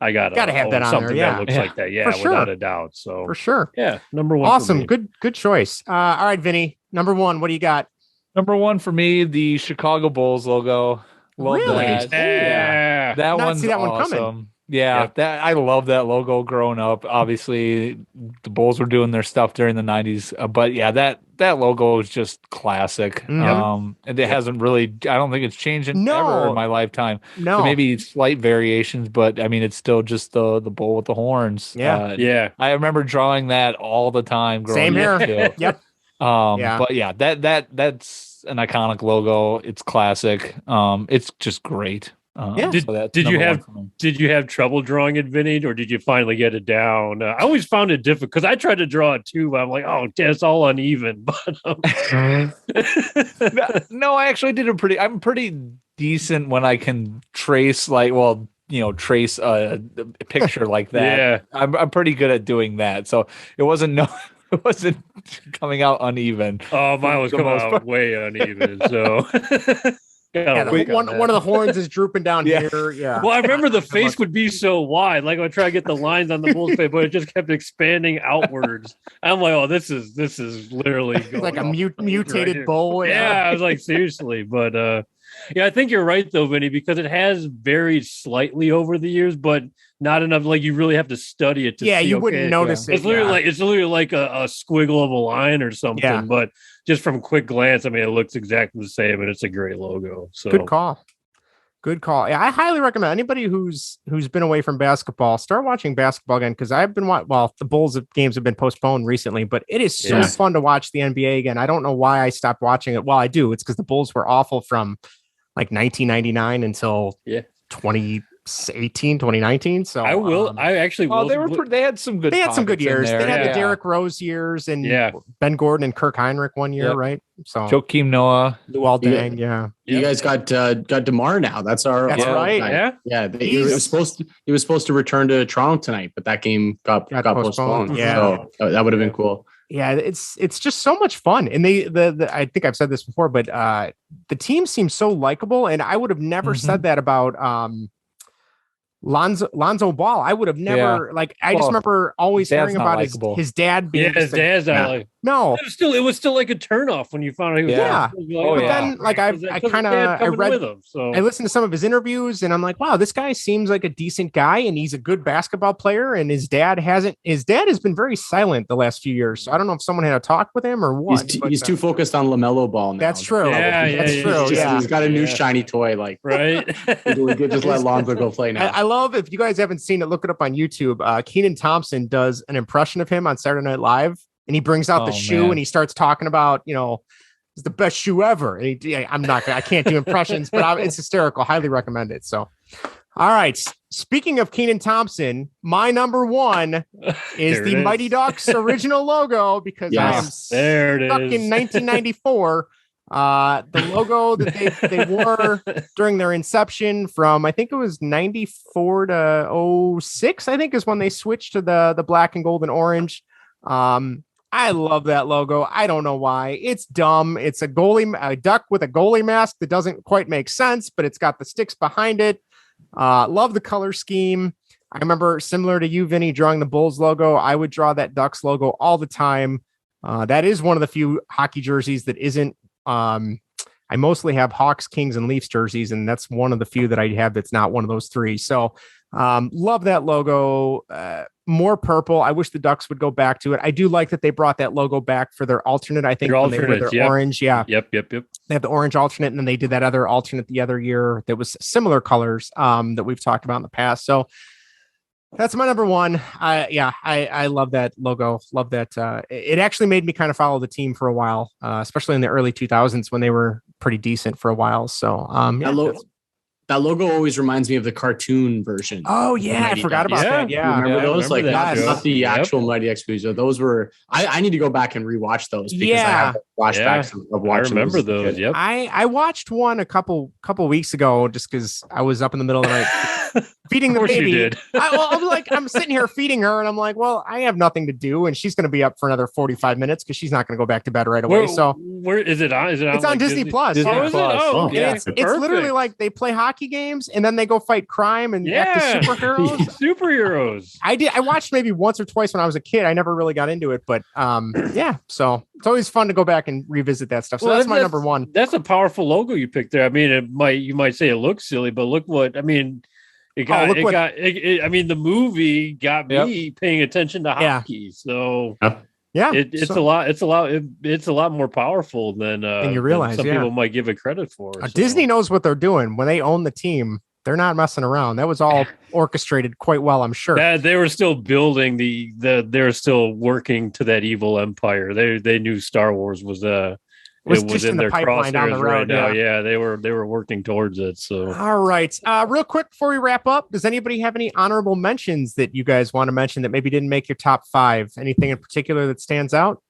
have that on something there. Yeah. that looks like that. Yeah, for sure. without a doubt. So for sure. Yeah, number one. Awesome. Good choice. All right, Vinny, number one, what do you got? Number one for me, the Chicago Bulls logo. Love really? that. Yeah. That one's see that awesome. one coming. Yeah, that I love that logo growing up. Obviously, the Bulls were doing their stuff during the 90s, but yeah, that logo is just classic. And it hasn't really, I don't think it's changed ever in my lifetime. No. There may be slight variations, but I mean, it's still just the bull with the horns. Yeah. I remember drawing that all the time growing Same up. here. Yep. But yeah, that's an iconic logo. It's classic. It's just great. Did you have trouble drawing it, Vinny, or did you finally get it down? I always found it difficult because I tried to draw it too, but I'm like, oh, it's all uneven. But no, I actually did I'm pretty decent when I can trace trace a picture like that. Yeah, I'm pretty good at doing that. So it wasn't coming out uneven. Oh, mine was coming out way uneven. So. One of the horns is drooping down here. Yeah. Well, I remember the face would be so wide. Like I would try to get the lines on the bull's face, but it just kept expanding outwards. I'm like, oh, this is literally going like a mutated right bull. Yeah, I was like, seriously. But I think you're right though, Vinny, because it has varied slightly over the years, but not enough. Like you really have to study it to see. You wouldn't notice it. It's literally like a squiggle of a line or something. Yeah. But just from quick glance, I mean, it looks exactly the same, and it's a great logo. So good call. Yeah, I highly recommend anybody who's been away from basketball, start watching basketball again, because I've been the Bulls games have been postponed recently, but it is so fun to watch the NBA again. I don't know why I stopped watching it. Well, I do. It's because the Bulls were awful from like 1999 until 2018, 2019. So they had some good years. They had the Derrick Rose years and Ben Gordon and Kirk Heinrich one year, right? So Joakim Noah, Luol Deng, You guys got DeMar now. That's right. Guy. He was supposed to return to Toronto tonight, but that game got postponed. Yeah, so that would have been cool. Yeah, it's just so much fun, and I think I've said this before, but the team seems so likable, and I would have never said that about Lonzo Ball. I would have never just remember always hearing about his dad being his dad's not like no. It was still like a turnoff when you found out he was then I listened to some of his interviews and I'm like, wow, this guy seems like a decent guy and he's a good basketball player, and his dad has been very silent the last few years. So I don't know if someone had a talk with him or what. He's too focused on LaMelo Ball now. That's true. That's true. He's got a new shiny toy, right. We could just let Lonzo go play now. I love, if you guys haven't seen it, look it up on YouTube. Kenan Thompson does an impression of him on Saturday Night Live, and he brings out the shoe and he starts talking about, it's the best shoe ever. And I can't do impressions, but it's hysterical. Highly recommend it. So, all right. Speaking of Kenan Thompson, my number one is the Mighty Ducks original logo, because I am stuck in 1994. The logo that they wore during their inception from, I think it was 94 to 06, I think is when they switched to the black and gold and orange. I love that logo. I don't know why. It's dumb. It's a duck with a goalie mask that doesn't quite make sense, but it's got the sticks behind it. Love the color scheme. I remember, similar to you, Vinny, drawing the Bulls logo. I would draw that Ducks logo all the time. That is one of the few hockey jerseys that isn't. I mostly have Hawks, Kings, and Leafs jerseys, and that's one of the few that I have that's not one of those three. So love that logo. More purple. I wish the Ducks would go back to it. I do like that they brought that logo back for their alternate. I think when they were their orange. Yeah. Yep. They have the orange alternate, and then they did that other alternate the other year that was similar colors that we've talked about in the past. So that's my number one. I love that logo. Love that. It actually made me kind of follow the team for a while, especially in the early 2000s when they were pretty decent for a while. So That logo always reminds me of the cartoon version. Oh yeah, I forgot about that. Yeah, remember those? Remember not the actual Mighty Expos. Those were. I need to go back and rewatch those because I have flashbacks of watching. I remember those. Yep. I watched one a couple weeks ago just because I was up in the middle of the night feeding the baby. You did. I'm sitting here feeding her, and I'm like, well, I have nothing to do, and she's going to be up for another 45 minutes because she's not going to go back to bed right away. Where is it on? Is it on? It's on Disney Plus. Disney Plus. Oh, yeah. It's literally like they play hockey games and then they go fight crime and act as superheroes. Superheroes. I watched maybe once or twice when I was a kid. I never really got into it, but so it's always fun to go back and revisit that stuff. So that's my number one. That's a powerful logo you picked there. I mean, you might say it looks silly, but look what I mean. The movie got me paying attention to hockey. So it's a lot more powerful than you realize. Some people might give it credit for. Disney knows what they're doing when they own the team. They're not messing around. That was all orchestrated quite well, I'm sure. They were still building they're still working to that evil empire. They knew Star Wars was just in their pipeline down the road. Right now. Yeah, they were working towards it. So all right. Real quick before we wrap up, does anybody have any honorable mentions that you guys want to mention that maybe didn't make your top 5? Anything in particular that stands out?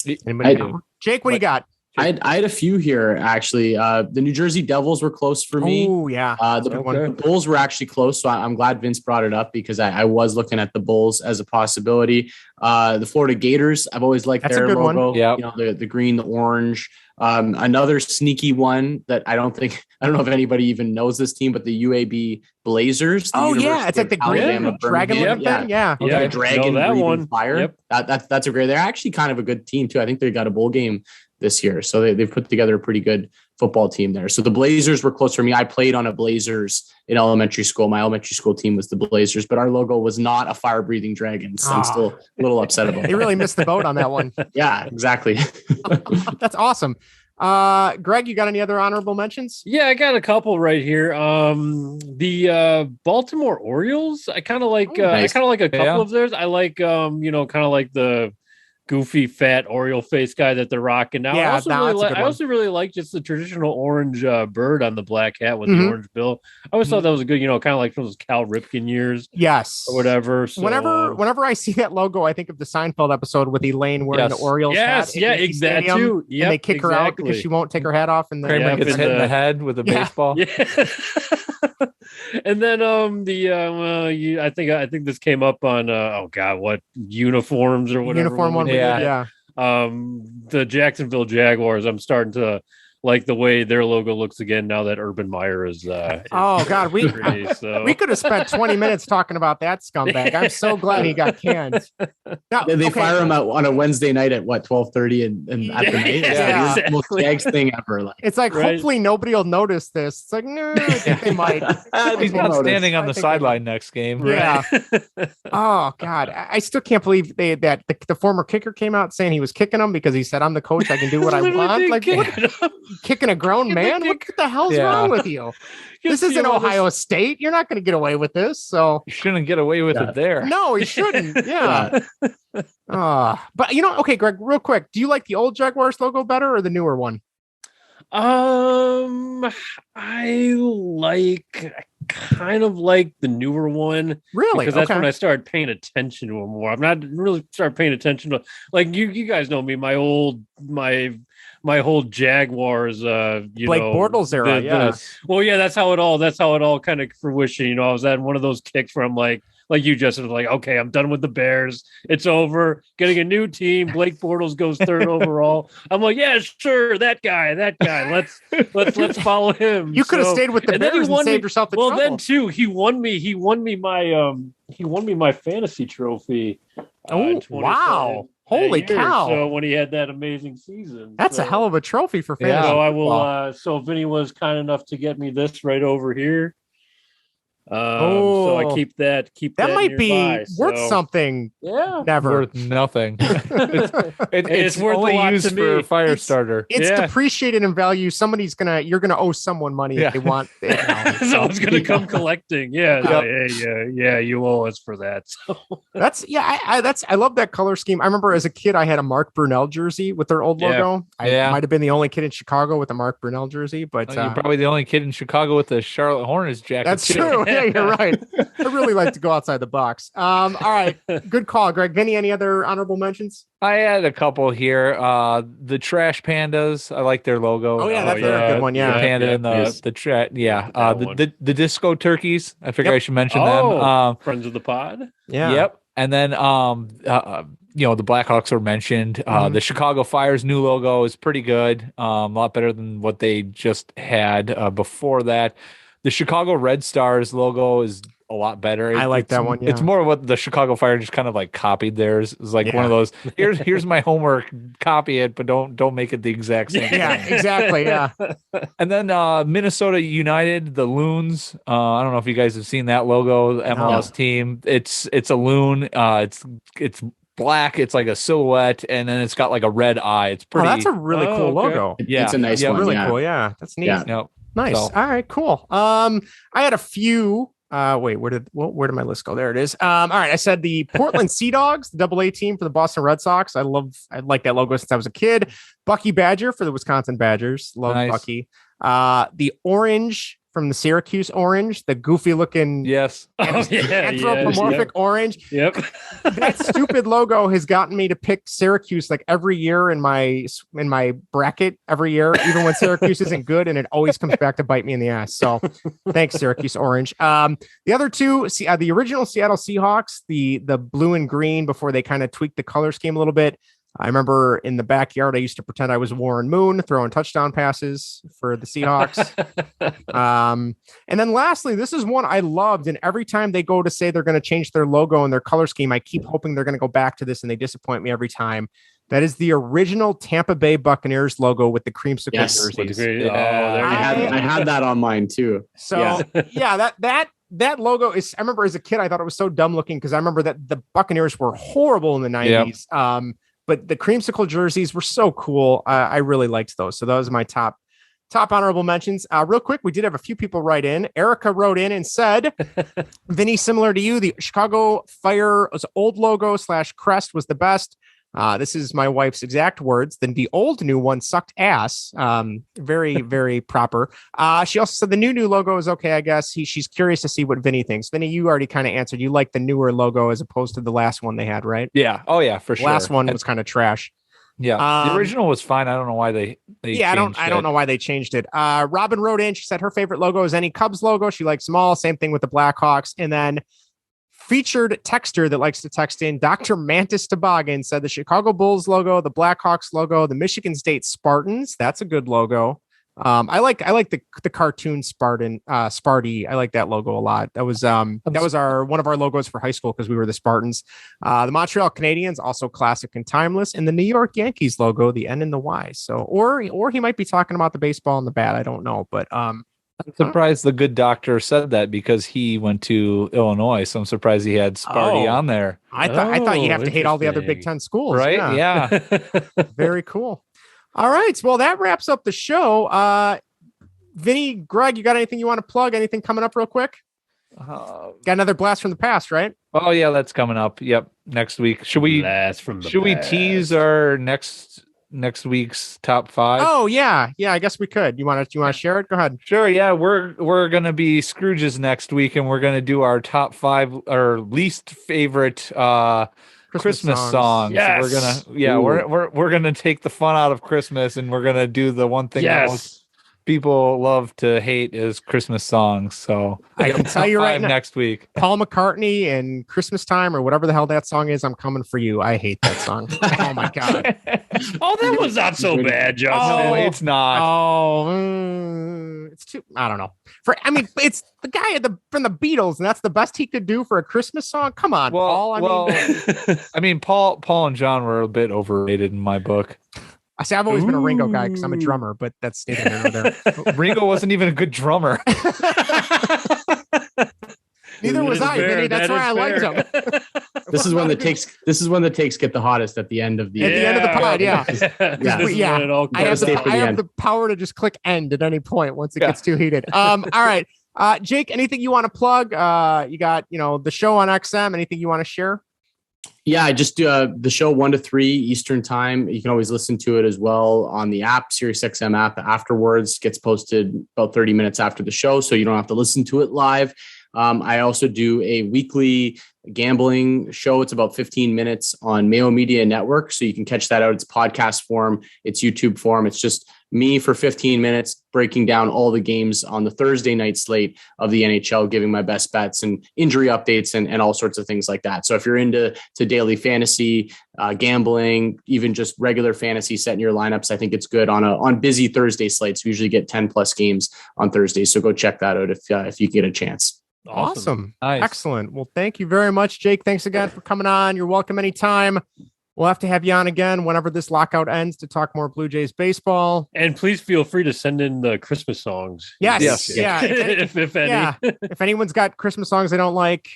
Anybody? Jake, what do you got? I had a few here, actually. The New Jersey Devils were close for me. Oh, yeah. The Bulls were actually close, so I'm glad Vince brought it up because I was looking at the Bulls as a possibility. The Florida Gators, I've always liked their logo. Yeah. The green, the orange. Another sneaky one that I don't know if anybody even knows this team, but the UAB Blazers. It's like the green dragon thing. Yeah. The dragon that one. Fire. Yep. That's a great. They're actually kind of a good team too. I think they got a bowl game this year, so they've put together a pretty good football team there. So the Blazers were close for me. I played on a Blazers in elementary school. My elementary school team was the Blazers, but our logo was not a fire-breathing dragon. So I'm still a little upset about that. They really missed the boat on that one. Yeah, exactly. That's awesome. Greg, you got any other honorable mentions? Yeah, I got a couple right here. The Baltimore Orioles. I kind of like. Nice. I kind of like a couple of theirs. I like. Kind of like the goofy fat Oriole face guy that they're rocking now. Yeah, I also really like just the traditional orange bird on the black hat with the orange bill. I always thought that was a good, kind of like from those Cal Ripken years. Yes. Or whatever. So, whenever I see that logo, I think of the Seinfeld episode with Elaine wearing the Orioles hat. Yeah, exactly. And they kick her out because she won't take her hat off. And Kramer gets hit in the head with a baseball. Yeah. And then I think this came up on what uniforms or whatever. Uniform one. Yeah. The Jacksonville Jaguars. I'm starting to like the way their logo looks again now that Urban Meyer is. Oh God, we could have spent 20 minutes talking about that scumbag. I'm so glad he got canned. Now, they fire him out on a Wednesday night at 12:30 and at the night. Yeah, it's the most Jags thing ever. It's like hopefully nobody will notice this. It's like no, I think they might. He's not standing on the sideline next game. Yeah. Oh God, I still can't believe that the former kicker came out saying he was kicking him because he said I'm the coach. I can do what I want. Like what? Kicking a grown man? What the hell's wrong with you? This isn't Ohio State. You're not going to get away with this. So you shouldn't get away with it there. No, he shouldn't. Yeah. But okay, Greg, real quick. Do you like the old Jaguars logo better or the newer one? I kind of like the newer one. Really? Because that's when I started paying attention to them more. I'm not really started paying attention to like you guys know me, my whole Jaguars Blake Bortles era. That's how it all kind of fruition. I was at one of those kicks where I'm like you just was like, okay, I'm done with the Bears. It's over. Getting a new team. Blake Bortles goes 3rd overall. I'm like, yeah, sure, that guy. Let's follow him. You could have stayed with the Bears and saved yourself the trouble. Then too, he won me my fantasy trophy. Oh wow. Holy cow. So when he had that amazing season. That's a hell of a trophy for fantasy. So I will so Vinny was kind enough to get me this right over here. So I keep that. That might nearby, be worth something. Yeah, never worth nothing. it's worth only a lot used to for me. fire starter. It's depreciated in value. You're gonna owe someone money if they want it now. Someone's gonna come collecting. Yeah. You owe us for that. So. I love that color scheme. I remember as a kid, I had a Mark Brunell jersey with their old logo. I might have been the only kid in Chicago with a Mark Brunell jersey, but you're probably the only kid in Chicago with a Charlotte Hornets jacket. That's true. Yeah, you're right. I really like to go outside the box. All right. Good call, Greg. Vinny, any other honorable mentions? I had a couple here. The Trash Pandas. I like their logo. Oh yeah, that's a good one. Yeah, the panda and the trash. Yeah, the Disco Turkeys. I figure I should mention them. Friends of the pod. Yeah. Yep. And then the Blackhawks were mentioned. The Chicago Fire's new logo is pretty good. A lot better than what they just had before that. The Chicago Red Stars logo is a lot better. I like that one. Yeah. It's more of what the Chicago Fire just kind of like copied theirs. It's like one of those. Here's my homework. Copy it, but don't make it the exact same. Yeah, exactly. Yeah. And then Minnesota United, the Loons. I don't know if you guys have seen that logo. The MLS team. It's a loon. It's black. It's like a silhouette, and then it's got like a red eye. It's pretty. Oh, that's a really cool logo. Yeah, it's a nice one. Really cool. Yeah, that's neat. Yeah. Yep. Nice. So. All right, cool. I had a few. Wait, where did my list go? There it is. All right. I said the Portland Sea Dogs, the AA team for the Boston Red Sox. I like that logo since I was a kid. Bucky Badger for the Wisconsin Badgers. Love Bucky. The orange from the Syracuse orange, the goofy looking anthropomorphic orange. Yep. That stupid logo has gotten me to pick Syracuse like every year in my bracket every year, even when Syracuse isn't good, and it always comes back to bite me in the ass. So thanks, Syracuse orange. The other two, the original Seattle Seahawks, the blue and green before they kind of tweaked the color scheme a little bit. I remember in the backyard, I used to pretend I was Warren Moon throwing touchdown passes for the Seahawks. And then lastly, this is one I loved. And every time they go to say they're going to change their logo and their color scheme, I keep hoping they're going to go back to this, and they disappoint me every time. That is the original Tampa Bay Buccaneers logo with the creamsicle jerseys. I had that on mine too. So that logo is, I remember as a kid, I thought it was so dumb looking because I remember that the Buccaneers were horrible in the 90s. Yep. But the creamsicle jerseys were so cool. I really liked those. So those are my top honorable mentions. Real quick, we did have a few people write in. Erica wrote in and said, Vinny, similar to you, the Chicago Fire's old logo / crest was the best. This is my wife's exact words. Then the old new one sucked ass. Very, very proper. She also said the new logo is okay, I guess. She's curious to see what Vinny thinks. Vinny, you already kind of answered. You like the newer logo as opposed to the last one they had, right? Yeah. Oh yeah, for sure. Last one was kind of trash. Yeah. The original was fine. I don't know why they I don't know why they changed it. Robin wrote in. She said her favorite logo is any Cubs logo. She likes them all. Same thing with the Blackhawks. And then featured texter that likes to text in, Dr. Mantis Toboggan said the Chicago Bulls logo, the Blackhawks logo, the Michigan State Spartans. That's a good logo. I like the cartoon Spartan, Sparty. I like that logo a lot. That was one of our logos for high school because we were the Spartans. The Montreal Canadiens, also classic and timeless, and the New York Yankees logo, the N and the Y. So, or he might be talking about the baseball and the bat. I don't know, but I'm surprised the good doctor said that because he went to Illinois. So I'm surprised he had Sparty on there. I thought you'd have to hate all the other Big Ten schools, right? Yeah. Very cool. All right. Well, that wraps up the show. Vinny, Greg, you got anything you want to plug? Anything coming up real quick? Got another blast from the past, right? Oh yeah, that's coming up. Yep, next week. Should we tease our next week's top 5? Oh yeah. I guess we could. You want to share it? Go ahead. Sure. Yeah, we're gonna be Scrooges next week, and we're gonna do our top 5 or least favorite Christmas songs. Yes. We're gonna take the fun out of Christmas, and we're gonna do the one thing that most people love to hate is Christmas songs. So I can tell you right now, next week, Paul McCartney and Christmas Time or whatever the hell that song is, I'm coming for you. I hate that song. Oh my God. Oh, that was not so bad, Justin. No, it's not. Oh, it's too, I don't know. It's the guy from the Beatles, and that's the best he could do for a Christmas song. Come on, Paul. Paul and John were a bit overrated in my book. I say I've always been a Ringo guy because I'm a drummer, but that's neither here nor there. Ringo wasn't even a good drummer. Neither was I, Vinny. That's why I liked him. This is when the takes get the hottest at the end of the end of the pod. Yeah. I have the power to just click end at any point once it gets too heated. All right. Jake, anything you want to plug? You got, the show on XM. Anything you want to share? Yeah, I just do the show 1 to 3 Eastern time. You can always listen to it as well on the app, Sirius XM app. Afterwards, gets posted about 30 minutes after the show, so you don't have to listen to it live. I also do a weekly gambling show. It's about 15 minutes on Mayo Media Network, so you can catch that out. It's podcast form, it's YouTube form. It's just me for 15 minutes breaking down all the games on the Thursday night slate of the NHL, giving my best bets and injury updates and all sorts of things like that. So if you're into daily fantasy, gambling, even just regular fantasy, setting your lineups, I think it's good on busy Thursday slates. We usually get 10 plus games on Thursdays. So go check that out if you get a chance. Awesome. Nice. Excellent. Well, thank you very much, Jake. Thanks again for coming on. You're welcome anytime. We'll have to have you on again whenever this lockout ends to talk more Blue Jays baseball. And please feel free to send in the Christmas songs. Yes. Yeah. if any. Yeah. If anyone's got Christmas songs they don't like,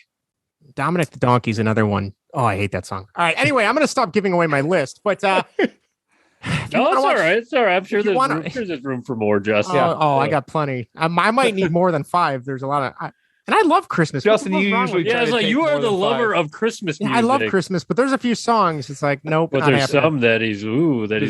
Dominic the Donkey's another one. Oh, I hate that song. All right. Anyway, I'm going to stop giving away my list, but no, it's all right. It's all right. I'm sure there's room for more, Justin. I got plenty. I might need more than 5. There's a lot of... And I love Christmas. Justin, you usually it's like you are the lover of Christmas music. I love Christmas, but there's a few songs. It's like, nope. But there's some that he's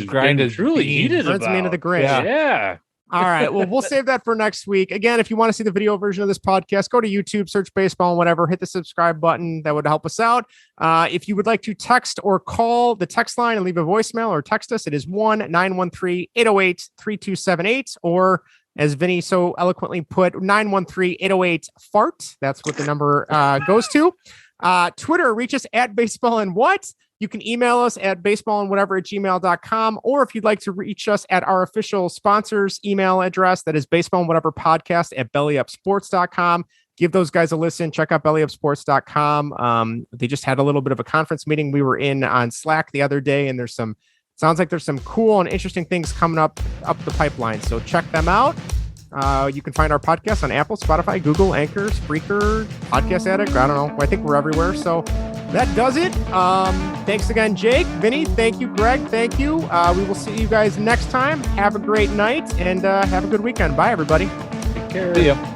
grinded truly heated about. Me into the grid. Yeah. All right. Well, we'll save that for next week. Again, if you want to see the video version of this podcast, go to YouTube, search baseball and whatever, hit the subscribe button. That would help us out. If you would like to text or call the text line and leave a voicemail or text us, it is 1-913-808-3278 or as Vinny so eloquently put, 913-808-FART. That's what the number goes to. Twitter, reach us at baseball and what. You can email us at baseballandwhatever@gmail.com, or if you'd like to reach us at our official sponsors email address, that is baseballandwhateverpodcast@bellyupsports.com. Give those guys a listen. Check out bellyupsports.com. They just had a little bit of a conference meeting we were in on Slack the other day, and sounds like there's some cool and interesting things coming up the pipeline. So check them out. You can find our podcast on Apple, Spotify, Google, Anchor, Spreaker, Podcast Addict. I don't know. I think we're everywhere. So that does it. Thanks again, Jake, Vinny. Thank you, Greg. Thank you. We will see you guys next time. Have a great night and have a good weekend. Bye, everybody. Take care. See ya.